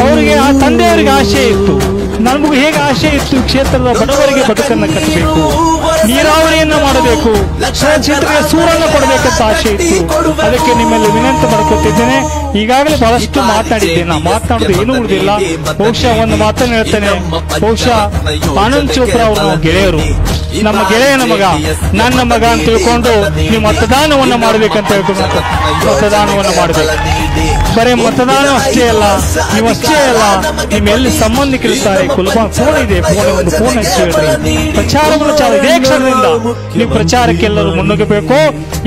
ಅವರಿಗೆ, ಆ ತಂದೆಯವರಿಗೆ ಆಶೆ ಇತ್ತು. ನಮಗೂ ಹೇಗೆ ಆಶೆ ಇತ್ತು, ಕ್ಷೇತ್ರದ ಬಡವರಿಗೆ ಬದುಕನ್ನು ಕಟ್ಟಬೇಕು, ನೀರಾವರಿಯನ್ನ ಮಾಡಬೇಕು, ಕ್ಷೇತ್ರಕ್ಕೆ ಸೂರನ್ನು ಕೊಡಬೇಕಂತ ಆಶೆ ಇತ್ತು. ಅದಕ್ಕೆ ನಿಮ್ಮಲ್ಲಿ ವಿನಂತಿ ಮಾಡ್ಕೊತಿದ್ದೇನೆ. ಈಗಾಗಲೇ ಬಹಳಷ್ಟು ಮಾತನಾಡಿದ್ದೇನೆ, ನಾ ಮಾತನಾಡೋದು ಏನೂ ಉಳಿದಿಲ್ಲ. ಬಹುಶಃ ಒಂದು ಮಾತನ್ನು ಹೇಳ್ತೇನೆ, ಬಹುಶಃ ಆನಂದ್ ಚೋಪ್ರಾ ಅವರು ಗೆಳೆಯರು, ನಮ್ಮ ಗೆಳೆಯನ ಮಗ, ನನ್ನ ಮಗ ಅಂತ ತಿಳ್ಕೊಂಡು ನೀವು ಮತದಾನವನ್ನು ಮಾಡಬೇಕಂತ ಹೇಳ್ಕೊಂಡು ಮತದಾನವನ್ನು ಮಾಡಬೇಕು. ಬರೀ ಮತದಾನ ಅಷ್ಟೇ ಅಲ್ಲ, ನೀವಷ್ಟೇ ಅಲ್ಲ, ನಿಮ್ಮ ಎಲ್ಲಿ ಸಂಬಂಧಿಕರಿರ್ತಾರೆ, ಫೋನ್ ಇದೆ, ಒಂದು ಫೋನ್ ಹಚ್ಚಿ ಹೇಳ್ರಿ. ಪ್ರಚಾರವನ್ನು ಇದೇ ಕ್ಷಣದಿಂದ ನೀವು ಪ್ರಚಾರಕ್ಕೆಲ್ಲರೂ ಮುನ್ನುಗ್ಗಬೇಕು.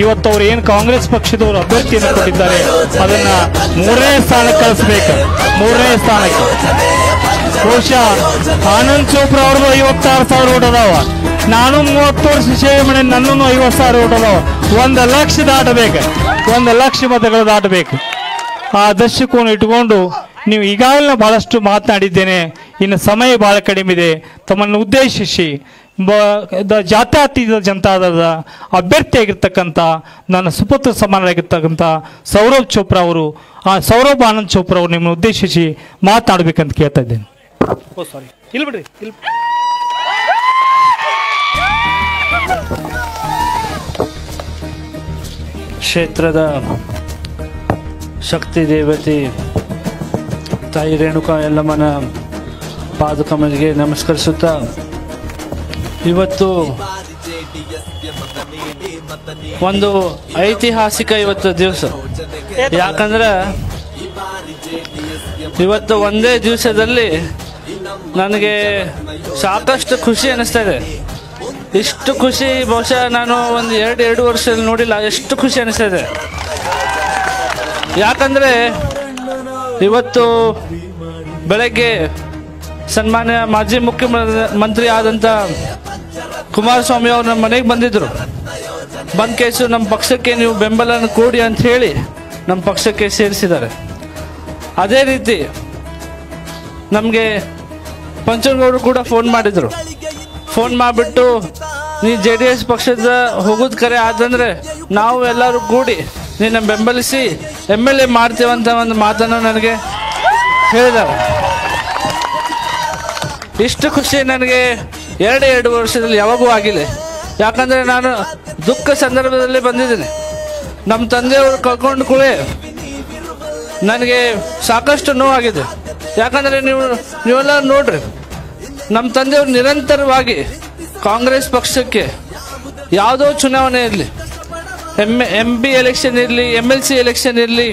ಇವತ್ತು ಅವ್ರು ಏನು ಕಾಂಗ್ರೆಸ್ ಪಕ್ಷದವರು ಅಭ್ಯರ್ಥಿಯನ್ನು ಕೊಟ್ಟಿದ್ದಾರೆ ಅದನ್ನ 3ನೇ ಸ್ಥಾನಕ್ಕೆ ಕಳಿಸ್ಬೇಕು. 3ನೇ ಸ್ಥಾನಕ್ಕೆ ಬಹುಶಃ ಆನಂದ್ ಚೋಪ್ರಾ ಅವ್ರದ್ದು 56,000 ಓಟ್ ಅದಾವ. ನಾನು 30 ವರ್ಷ ಸೇವೆ ಮಾಡಿ ನನ್ನನ್ನು 50,000 ಓಟ್ ಅದಾವ. 1 ಲಕ್ಷ ದಾಟಬೇಕು, 1 ಲಕ್ಷ ಮತಗಳು ದಾಟಬೇಕು. ಆ ದೃಷ್ಟಿಕೋನ ಇಟ್ಟುಕೊಂಡು ನೀವು ಈಗಾಗಲೇ ಬಹಳಷ್ಟು ಮಾತನಾಡಿದ್ದೇನೆ. ಇನ್ನು ಸಮಯ ಬಹಳ ಕಡಿಮೆ ಇದೆ. ತಮ್ಮನ್ನು ಉದ್ದೇಶಿಸಿ ಜಾತ್ಯತೀತ ಜನತಾದಳದ ಅಭ್ಯರ್ಥಿಯಾಗಿರ್ತಕ್ಕಂಥ ನನ್ನ ಸುಪುತ್ರ ಸಮಾನರಾಗಿರ್ತಕ್ಕಂಥ ಸೌರಭ್ ಚೋಪ್ರಾ ಅವರು, ಸೌರಭ್ ಆನಂದ್ ಚೋಪ್ರಾ ಅವರು ನಿಮ್ಮನ್ನು ಉದ್ದೇಶಿಸಿ ಮಾತನಾಡಬೇಕಂತ ಕೇಳ್ತಾ ಇದ್ದೇನೆ. ಓ ಸಾರಿ, ಇಲ್ಲಿ ಬಿಡ್ರಿ. ಕ್ಷೇತ್ರದ ಶಕ್ತಿ ದೇವತೆ ತಾಯಿ ರೇಣುಕಾ ಯಲ್ಲಮ್ಮನ ಪಾದಕಮಲಿಗೆ ನಮಸ್ಕರಿಸುತ್ತಾ, ಇವತ್ತು ಒಂದು ಐತಿಹಾಸಿಕ ದಿವಸ. ಯಾಕಂದ್ರೆ ಇವತ್ತು ಒಂದೇ ದಿವಸದಲ್ಲಿ ನನಗೆ ಸಾಕಷ್ಟು ಖುಷಿ ಅನಿಸ್ತಾ ಇದೆ. ಇಷ್ಟು ಖುಷಿ ಬಹುಶಃ ನಾನು ಒಂದು 2 ವರ್ಷದಲ್ಲಿ ನೋಡಿಲ್ಲ. ಎಷ್ಟು ಖುಷಿ ಅನಿಸ್ತಾ ಇದೆ. ಯಾಕಂದ್ರೆ ಇವತ್ತು ಬೆಳಗ್ಗೆ ಸನ್ಮಾನ್ಯ ಮಾಜಿ ಮುಖ್ಯಮಂತ್ರಿ ಆದಂಥ ಕುಮಾರಸ್ವಾಮಿ ಅವರು ನಮ್ಮ ಮನೆಗೆ ಬಂದಿದ್ರು. ಬಂದ ಕೇಸು ನಮ್ಮ ಪಕ್ಷಕ್ಕೆ ನೀವು ಬೆಂಬಲ ಕೊಡಿ ಅಂತ ಹೇಳಿ ನಮ್ಮ ಪಕ್ಷಕ್ಕೆ ಸೇರಿಸಿದ್ದಾರೆ. ಅದೇ ರೀತಿ ನಮಗೆ ಪಂಚನಗೌಡರು ಕೂಡ ಫೋನ್ ಮಾಡಿದರು. ಫೋನ್ ಮಾಡಿಬಿಟ್ಟು ನೀ JDS ಪಕ್ಷದ ಹೋಗೋದು ಕರೆ ಆದಂದ್ರೆ ನಾವು ಎಲ್ಲರೂ ಕೂಡಿ ನಿನ್ನ ಬೆಂಬಲಿಸಿ MLA ಮಾಡ್ತೇವಂತ ಒಂದು ಮಾತನ್ನು ನನಗೆ ಹೇಳಿದ್ದಾರೆ. ಇಷ್ಟು ಖುಷಿ ನನಗೆ 2 ವರ್ಷದಲ್ಲಿ ಯಾವಾಗೂ ಆಗಿಲ್ಲ. ಯಾಕಂದರೆ ನಾನು ದುಃಖ ಸಂದರ್ಭದಲ್ಲಿ ಬಂದಿದ್ದೀನಿ. ನಮ್ಮ ತಂದೆಯವರು ಕಳ್ಕೊಂಡು ಕೂಡ ನನಗೆ ಸಾಕಷ್ಟು ನೋವಾಗಿದೆ. ಯಾಕಂದರೆ ನೀವೆಲ್ಲ ನೋಡ್ರಿ, ನಮ್ಮ ತಂದೆಯವರು ನಿರಂತರವಾಗಿ ಕಾಂಗ್ರೆಸ್ ಪಕ್ಷಕ್ಕೆ ಯಾವುದೋ ಚುನಾವಣೆ ಇರಲಿ, MP ಎಲೆಕ್ಷನ್ ಇರಲಿ, MLC ಎಲೆಕ್ಷನ್ ಇರಲಿ,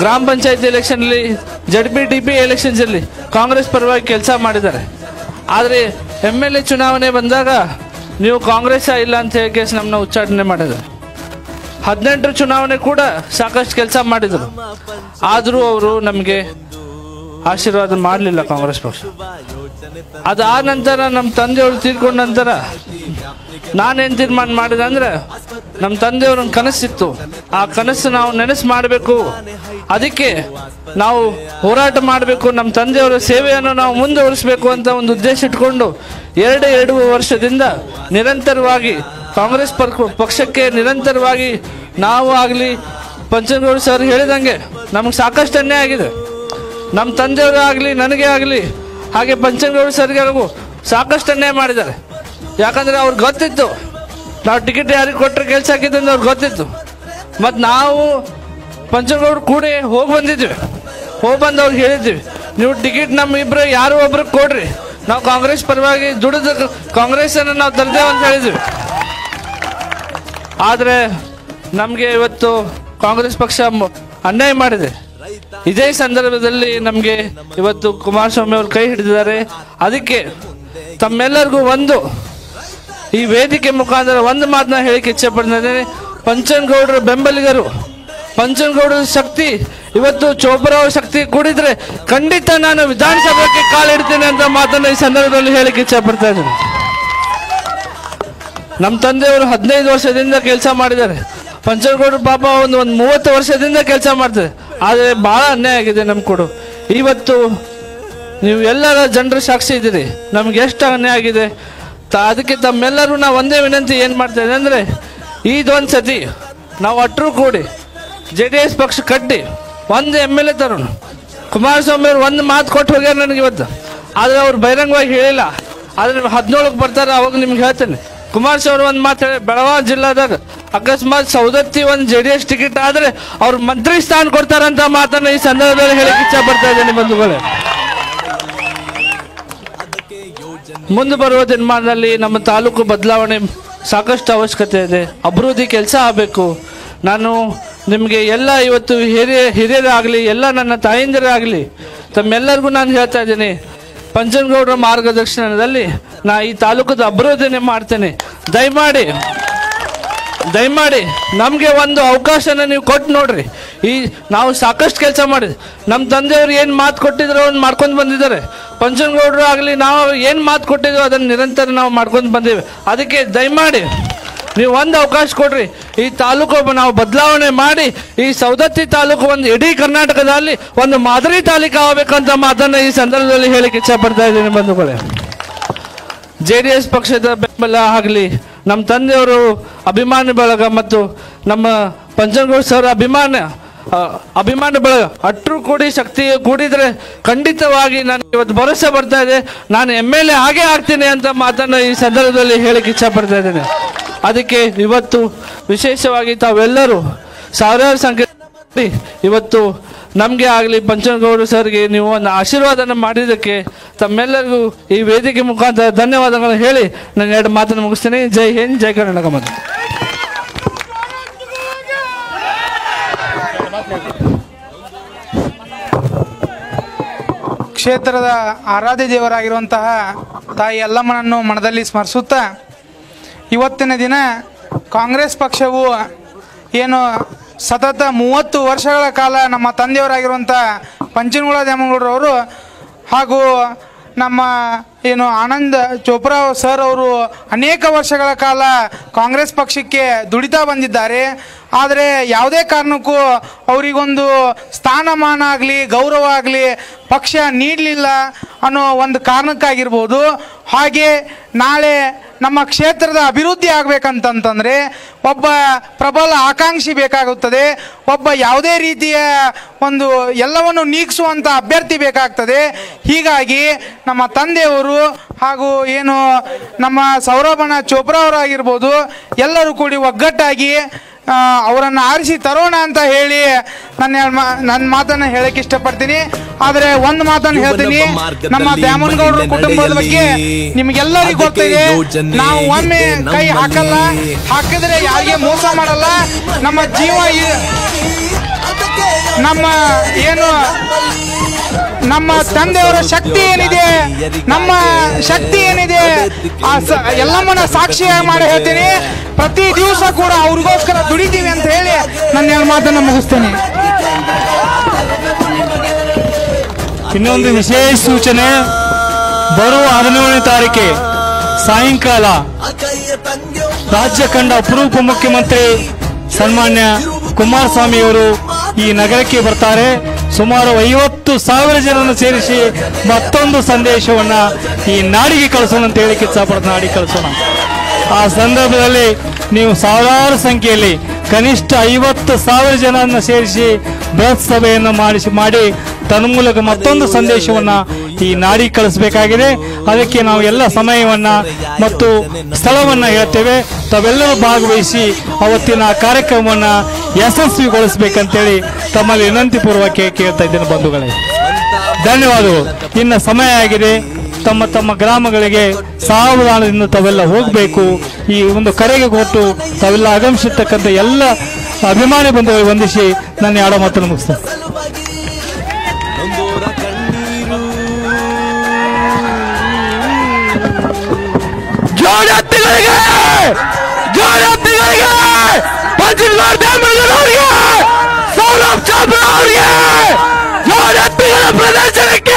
ಗ್ರಾಮ ಪಂಚಾಯತ್ ಎಲೆಕ್ಷನ್ ಇರಲಿ, ZPDP ಎಲೆಕ್ಷನ್ಸ್ ಇರಲಿ, ಕಾಂಗ್ರೆಸ್ ಪರವಾಗಿ ಕೆಲಸ ಮಾಡಿದ್ದಾರೆ. ಆದರೆ MLA ಚುನಾವಣೆ ಬಂದಾಗ ನೀವು ಕಾಂಗ್ರೆಸ್ ಇಲ್ಲ ಅಂತ ಹೇಳಿ ಕೇಸ್ ನಮ್ಮನ್ನ ಉಚ್ಚಾಟನೆ ಮಾಡಿದ್ದಾರೆ. 18 ಚುನಾವಣೆ ಕೂಡ ಸಾಕಷ್ಟು ಕೆಲಸ ಮಾಡಿದರು. ಆದರೂ ಅವರು ನಮಗೆ ಆಶೀರ್ವಾದ ಮಾಡಲಿಲ್ಲ ಕಾಂಗ್ರೆಸ್ ಪಕ್ಷ. ಅದಾದ ನಂತರ ನಮ್ಮ ತಂದೆಯವರು ತೀರ್ಕೊಂಡ ನಂತರ ನಾನೇನು ತೀರ್ಮಾನ ಮಾಡಿದೆ ಅಂದರೆ, ನಮ್ಮ ತಂದೆಯವ್ರ ಕನಸಿತ್ತು. ಆ ಕನಸು ನಾವು ನೆನಸು ಮಾಡಬೇಕು. ಅದಕ್ಕೆ ನಾವು ಹೋರಾಟ ಮಾಡಬೇಕು. ನಮ್ಮ ತಂದೆಯವರ ಸೇವೆಯನ್ನು ನಾವು ಮುಂದುವರಿಸಬೇಕು ಅಂತ ಒಂದು ಉದ್ದೇಶ ಇಟ್ಕೊಂಡು 2 ವರ್ಷದಿಂದ ನಿರಂತರವಾಗಿ ಕಾಂಗ್ರೆಸ್ ಪಕ್ಷಕ್ಕೆ ನಿರಂತರವಾಗಿ ನಾವು ಆಗಲಿ, ಪಂಚನಗೌಡ ಸರ್ ಹೇಳಿದಂಗೆ ನಮಗೆ ಸಾಕಷ್ಟು ಅನ್ಯಾಯ ಆಗಿದೆ. ನಮ್ಮ ತಂದೆಯವರು ಆಗಲಿ, ನನಗೆ ಆಗಲಿ, ಹಾಗೆ ಪಂಚನಗೌಡ ಸರ್ಗೆ ಸಾಕಷ್ಟು ಅನ್ಯಾಯ ಮಾಡಿದ್ದಾರೆ. ಯಾಕಂದರೆ ಅವ್ರಿಗೆ ಗೊತ್ತಿತ್ತು ನಾವು ಟಿಕೆಟ್ ಯಾರಿಗೆ ಕೊಟ್ಟರೆ ಕೆಲಸ ಆಗಿದೆ ಅಂತ ಅವ್ರಿಗೆ ಗೊತ್ತಿತ್ತು. ಮತ್ತು ನಾವು ಪಂಚನಗೌಡ ಕೂಡ ಹೋಗಿ ಬಂದಿದ್ವಿ. ಬಂದು ಅವ್ರಿಗೆ ಹೇಳಿದ್ವಿ, ನೀವು ಟಿಕೆಟ್ ನಮ್ಮ ಇಬ್ಬರು ಯಾರು ಒಬ್ರಿಗೆ ಕೊಡ್ರಿ, ನಾವು ಕಾಂಗ್ರೆಸ್ ಪರವಾಗಿ ದುಡಿದು ಕಾಂಗ್ರೆಸ್ಸನ್ನು ನಾವು ತರ್ದೇವು ಅಂತ ಹೇಳಿದ್ವಿ. ಆದರೆ ನಮಗೆ ಇವತ್ತು ಕಾಂಗ್ರೆಸ್ ಪಕ್ಷ ಅನ್ಯಾಯ ಮಾಡಿದೆ. ಇದೇ ಸಂದರ್ಭದಲ್ಲಿ ನಮಗೆ ಇವತ್ತು ಕುಮಾರಸ್ವಾಮಿ ಅವರು ಕೈ ಹಿಡಿದಿದ್ದಾರೆ. ಅದಕ್ಕೆ ತಮ್ಮೆಲ್ಲರಿಗೂ ಈ ವೇದಿಕೆ ಮುಖಾಂತರ ಒಂದು ಮಾತನ್ನ ಹೇಳಿಕ್ಕೆ ಇಚ್ಛೆ ಪಡ್ತಿದ್ದೇನೆ. ಪಂಚನಗೌಡರ ಬೆಂಬಲಿಗರು, ಪಂಚನಗೌಡರ ಶಕ್ತಿ ಇವತ್ತು ಚೋಪ್ರಾ ಅವರ ಶಕ್ತಿ ಕೂಡಿದ್ರೆ ಖಂಡಿತ ನಾನು ವಿಧಾನಸಭೆಗೆ ಕಾಲಿಡ್ತೀನಿ ಅಂತ ಮಾತನ್ನು ಈ ಸಂದರ್ಭದಲ್ಲಿ ಹೇಳಿಕ್ಕೆ ಇಚ್ಛೆ ಪಡ್ತಾ ಇದ್ದೀನಿ. ನಮ್ಮ ತಂದೆಯವರು 15 ವರ್ಷದಿಂದ ಕೆಲಸ ಮಾಡಿದ್ದಾರೆ. ಪಂಚನಗೌಡರು ಪಾಪ ಒಂದು 30 ವರ್ಷದಿಂದ ಕೆಲಸ ಮಾಡ್ತಾರೆ. ಆದರೆ ಭಾಳ ಅನ್ಯಾಯ ಆಗಿದೆ ನಮ್ಗೆ ಕೊಡು. ಇವತ್ತು ನೀವು ಎಲ್ಲರ ಜನರ ಸಾಕ್ಷಿ ಇದ್ದೀರಿ ನಮ್ಗೆ ಎಷ್ಟು ಅನ್ಯಾಯ ಆಗಿದೆ. ಅದಕ್ಕೆ ತಮ್ಮೆಲ್ಲರೂ ನಾವು ಒಂದೇ ವಿನಂತಿ ಏನು ಮಾಡ್ತಾ ಇದ್ದೀವಿ ಅಂದರೆ, ಇದೊಂದು ಸತಿ ನಾವು ಅಟ್ಟರು ಕೂಡಿ JDS ಪಕ್ಷ ಕಟ್ಟಿ ಒಂದು MLA ತರೋಣ. ಕುಮಾರಸ್ವಾಮಿ ಅವರು ಒಂದು ಮಾತು ಕೊಟ್ಟು ಹೋಗ್ಯಾರ ನನಗೆ ಇವತ್ತು. ಆದರೆ ಅವ್ರು ಬಹಿರಂಗವಾಗಿ ಹೇಳಿಲ್ಲ. ಆದರೆ 17ಕ್ಕೆ ಬರ್ತಾರೆ, ಅವಾಗ ನಿಮ್ಗೆ ಹೇಳ್ತೇನೆ. ಕುಮಾರಸ್ವಾಮಿ ಅವರು ಒಂದು ಮಾತು ಹೇಳಿ, ಬೆಳಗಾವಿ ಜಿಲ್ಲಾದಾಗ ಅಕಸ್ಮಾತ್ ಸೌದತ್ತಿ ಒಂದು JDS ಟಿಕೆಟ್ ಆದರೆ ಅವ್ರು ಮಂತ್ರಿ ಸ್ಥಾನ ಕೊಡ್ತಾರಂತ ಮಾತನ್ನು ಈ ಸಂದರ್ಭದಲ್ಲಿ ಹೇಳಿಕ್ಕೆ ಇಚ್ಛೆ ಪಡ್ತಾ ಇದ್ದೇನೆ ಬಂಧುಗಳೇ. ಮುಂದೆ ಬರುವ ದಿನಮಾನದಲ್ಲಿ ನಮ್ಮ ತಾಲೂಕು ಬದಲಾವಣೆ ಸಾಕಷ್ಟು ಅವಶ್ಯಕತೆ ಇದೆ. ಅಭಿವೃದ್ಧಿ ಕೆಲಸ ಆಗಬೇಕು. ನಾನು ನಿಮಗೆ ಎಲ್ಲ ಇವತ್ತು ಹಿರಿಯರಾಗಲಿ ಎಲ್ಲ ನನ್ನ ತಾಯಂದಿರಾಗಲಿ ತಮ್ಮೆಲ್ಲರಿಗೂ ನಾನು ಹೇಳ್ತಾ ಇದ್ದೀನಿ, ಪಂಚನಗೌಡರ ಮಾರ್ಗದರ್ಶನದಲ್ಲಿ ನಾ ಈ ತಾಲೂಕದ ಅಭಿವೃದ್ಧಿನೇ ಮಾಡ್ತೇನೆ. ದಯಮಾಡಿ ನಮಗೆ ಒಂದು ಅವಕಾಶನ ನೀವು ಕೊಟ್ಟು ನೋಡ್ರಿ. ನಾವು ಸಾಕಷ್ಟು ಕೆಲಸ ಮಾಡಿದ್ವಿ. ನಮ್ಮ ತಂದೆಯವರು ಏನು ಮಾತು ಕೊಟ್ಟಿದ್ರು ಅವ್ನು ಮಾಡ್ಕೊಂಡು ಬಂದಿದ್ದಾರೆ. ಪಂಚನಗೌಡರು ಆಗಲಿ ನಾವು ಏನು ಮಾತು ಕೊಟ್ಟಿದ್ವಿ ಅದನ್ನು ನಿರಂತರ ನಾವು ಮಾಡ್ಕೊಂಡು ಬಂದೀವಿ. ಅದಕ್ಕೆ ದಯಮಾಡಿ ನೀವು ಒಂದು ಅವಕಾಶ ಕೊಡ್ರಿ. ಈ ತಾಲೂಕು ನಾವು ಬದಲಾವಣೆ ಮಾಡಿ ಈ ಸವದತ್ತಿ ತಾಲೂಕು ಒಂದು ಇಡೀ ಕರ್ನಾಟಕದಲ್ಲಿ ಒಂದು ಮಾದರಿ ತಾಲೂಕು ಆಗಬೇಕಂತ ಮಾತನ್ನು ಈ ಸಂದರ್ಭದಲ್ಲಿ ಹೇಳಿಕ್ಕೆ ಇಚ್ಛಪಡ್ತಾ ಇದ್ದೀನಿ ಬಂಧುಗಳೇ. JDS ಪಕ್ಷದ ಬೆಂಬಲ ಆಗಲಿ, ನಮ್ಮ ತಂದೆಯವರು ಅಭಿಮಾನಿ ಬಳಗ ಮತ್ತು ನಮ್ಮ ಪಂಚನಗೌಡ ಸರ್ ಅಭಿಮಾನಿ ಬಳಗ ಅಟ್ಟರು ಕೂಡಿ ಶಕ್ತಿ ಕೂಡಿದರೆ ಖಂಡಿತವಾಗಿ ನನಗೆ ಇವತ್ತು ಭರವಸೆ ಬರ್ತಾ ಇದೆ, ನಾನು MLA ಆಗೇ ಆಗ್ತೀನಿ ಅಂತ ಮಾತನ್ನು ಈ ಸಂದರ್ಭದಲ್ಲಿ ಹೇಳಿಕ್ಕೆ ಇಚ್ಛಪಡ್ತಾ ಇದ್ದೇನೆ. ಅದಕ್ಕೆ ಇವತ್ತು ವಿಶೇಷವಾಗಿ ತಾವೆಲ್ಲರೂ ಸಾವಿರಾರು ಸಂಖ್ಯೆ ಇವತ್ತು ನಮಗೆ ಆಗಲಿ ಪಂಚನಗೌಡ ಸರ್ಗೆ ನೀವು ಒಂದು ಆಶೀರ್ವಾದನ ಮಾಡಿದ್ದಕ್ಕೆ ತಮ್ಮೆಲ್ಲರಿಗೂ ಈ ವೇದಿಕೆ ಮುಖಾಂತರ ಧನ್ಯವಾದಗಳನ್ನು ಹೇಳಿ ನಾನು 2 ಮಾತನ್ನು ಮುಗಿಸ್ತೇನೆ. ಜೈ ಹಿಂದ್, ಜೈ ಕರ್ನಾಟಕ. ಮತ್ತು ಕ್ಷೇತ್ರದ ಆರಾಧ್ಯ ದೇವರಾಗಿರುವಂತಹ ತಾಯಿ ಯಲ್ಲಮ್ಮನನ್ನು ಮನದಲ್ಲಿ ಸ್ಮರಿಸುತ್ತಾ ಇವತ್ತಿನ ದಿನ ಕಾಂಗ್ರೆಸ್ ಪಕ್ಷವು ಏನು ಸತತ 30 ವರ್ಷಗಳ ಕಾಲ ನಮ್ಮ ತಂದೆಯವರಾಗಿರುವಂಥ ಪಂಚನಗೌಡ ದ್ಯಾಮಗೌಡರವರು ಹಾಗೂ ನಮ್ಮ ಏನು ಆನಂದ್ ಚೋಪ್ರಾ ಸರ್ ಅವರು ಅನೇಕ ವರ್ಷಗಳ ಕಾಲ ಕಾಂಗ್ರೆಸ್ ಪಕ್ಷಕ್ಕೆ ದುಡಿತಾ ಬಂದಿದ್ದಾರೆ. ಆದರೆ ಯಾವುದೇ ಕಾರಣಕ್ಕೂ ಅವರಿಗೊಂದು ಸ್ಥಾನಮಾನ ಆಗಲಿ ಗೌರವ ಆಗಲಿ ಪಕ್ಷ ನೀಡಲಿಲ್ಲ ಅನ್ನೋ ಒಂದು ಕಾರಣಕ್ಕಾಗಿರ್ಬೋದು. ಹಾಗೆ ನಾಳೆ ನಮ್ಮ ಕ್ಷೇತ್ರದ ಅಭಿವೃದ್ಧಿ ಆಗಬೇಕಂತಂತಂದರೆ ಒಬ್ಬ ಪ್ರಬಲ ಆಕಾಂಕ್ಷಿ ಬೇಕಾಗುತ್ತದೆ, ಒಬ್ಬ ಯಾವುದೇ ರೀತಿಯ ಒಂದು ಎಲ್ಲವನ್ನು ನೀಗಿಸುವಂಥ ಅಭ್ಯರ್ಥಿ ಬೇಕಾಗ್ತದೆ. ಹೀಗಾಗಿ ನಮ್ಮ ತಂದೆಯವರು ಹಾಗೂ ಏನು ನಮ್ಮ ಸೌರಭಣ್ಣ ಚೋಪ್ರಾ ಅವರಾಗಿರ್ಬೋದು ಎಲ್ಲರೂ ಕೂಡಿ ಒಗ್ಗಟ್ಟಾಗಿ ಅವರನ್ನು ಆರಿಸಿ ತರೋಣ ಅಂತ ಹೇಳಿ ನನ್ನ ಮಾತನ್ನು ಹೇಳಕ್ಕೆ ಇಷ್ಟಪಡ್ತೀನಿ. ಆದರೆ ಒಂದು ಮಾತನ್ನು ಹೇಳ್ತೀನಿ, ನಮ್ಮ ದ್ಯಾಮನಗೌಡರ ಕುಟುಂಬದ ಬಗ್ಗೆ ನಿಮಗೆಲ್ಲರಿಗೂ ಗೊತ್ತಿದೆ. ನಾವು ಒಮ್ಮೆ ಕೈ ಹಾಕಲ್ಲ, ಹಾಕಿದ್ರೆ ಯಾರಿಗೆ ಮೋಸ ಮಾಡಲ್ಲ. ನಮ್ಮ ಜೀವ ನಮ್ಮ ಏನು ನಮ್ಮ ತಂದೆಯವರ ಶಕ್ತಿ ಏನಿದೆ, ನಮ್ಮ ಶಕ್ತಿ ಏನಿದೆ ಎಲ್ಲಮ್ಮನ ಸಾಕ್ಷಿಯಾಗಿ ಮಾಡಿ ಹೇಳ್ತೀನಿ. ಪ್ರತಿ ದಿವಸ ಕೂಡ ಅವ್ರಿಗೋಸ್ಕರ ದುಡಿತೀವಿ ಅಂತ ಹೇಳಿ ನನ್ನ 2 ಮಾತನ್ನು ಮುಗಿಸ್ತೇನೆ. ಇನ್ನೊಂದು ವಿಶೇಷ ಸೂಚನೆ, ಬರುವ 17ನೇ ತಾರೀಕೆ ಸಾಯಂಕಾಲ ರಾಜ್ಯ ಕಂಡ ಅಪರೂಪ ಮುಖ್ಯಮಂತ್ರಿ ಸನ್ಮಾನ್ಯ ಕುಮಾರಸ್ವಾಮಿ ಅವರು ಈ ನಗರಕ್ಕೆ ಬರ್ತಾರೆ. ಸುಮಾರು 50,000 ಜನರನ್ನು ಸೇರಿಸಿ ಮತ್ತೊಂದು ಸಂದೇಶವನ್ನ ಈ ನಾಡಿಗೆ ಕಳಿಸೋಣ ಅಂತ ಹೇಳಿ ಕಿಚ್ಚಾಪಡ್ತ ನಾಡಿಗೆ ಕಳಿಸೋಣ. ಆ ಸಂದರ್ಭದಲ್ಲಿ ನೀವು ಸಾವಿರಾರು ಸಂಖ್ಯೆಯಲ್ಲಿ ಕನಿಷ್ಠ 50,000 ಜನರನ್ನು ಸೇರಿಸಿ ಬೃಹತ್ ಸಭೆಯನ್ನು ಮಾಡಿ ತನ್ಮೂಲಕ ಮತ್ತೊಂದು ಸಂದೇಶವನ್ನ ಈ ನಾಡಿಗೆ ಕಳಿಸಬೇಕಾಗಿದೆ. ಅದಕ್ಕೆ ನಾವು ಎಲ್ಲ ಸಮಯವನ್ನ ಮತ್ತು ಸ್ಥಳವನ್ನ ಹೇಳ್ತೇವೆ. ತಾವೆಲ್ಲರೂ ಭಾಗವಹಿಸಿ ಅವತ್ತಿನ ಕಾರ್ಯಕ್ರಮವನ್ನ ಯಶಸ್ವಿಗೊಳಿಸಬೇಕಂತೇಳಿ ತಮ್ಮಲ್ಲಿ ವಿನಂತಿ ಪೂರ್ವಕ ಕೇಳ್ತಾ ಇದ್ದೇನೆ ಬಂಧುಗಳೇ. ಧನ್ಯವಾದಗಳು. ಇನ್ನು ಸಮಯ ಆಗಿದೆ. ತಮ್ಮ ತಮ್ಮ ಗ್ರಾಮಗಳಿಗೆ ಸಾವಧಾನದಿಂದ ತಾವೆಲ್ಲ ಹೋಗಬೇಕು. ಈ ಒಂದು ಕರೆಗೆ ಕೊಟ್ಟು ತಾವೆಲ್ಲ ಆಗಮಿಸಿರ್ತಕ್ಕಂಥ ಎಲ್ಲ ಅಭಿಮಾನಿ ಬಂಧುಗಳಿಗೆ ವಂದಿಸಿ ನನ್ನ 2 ಮಾತನ್ನು ಮುಗಿಸ್ತೇನೆ. ಜೋಡತ್ತಿಗಳಿಗೆ ಪಂಚನಗೌಡ ದ್ಯಾಮಗೌಡರಿಗೆ ಸೌರಭ್ ಚಾಬ್ರಾ ಅವರಿಗೆ ಜೋಡತ್ತಿಗಳ ಪ್ರದರ್ಶನಕ್ಕೆ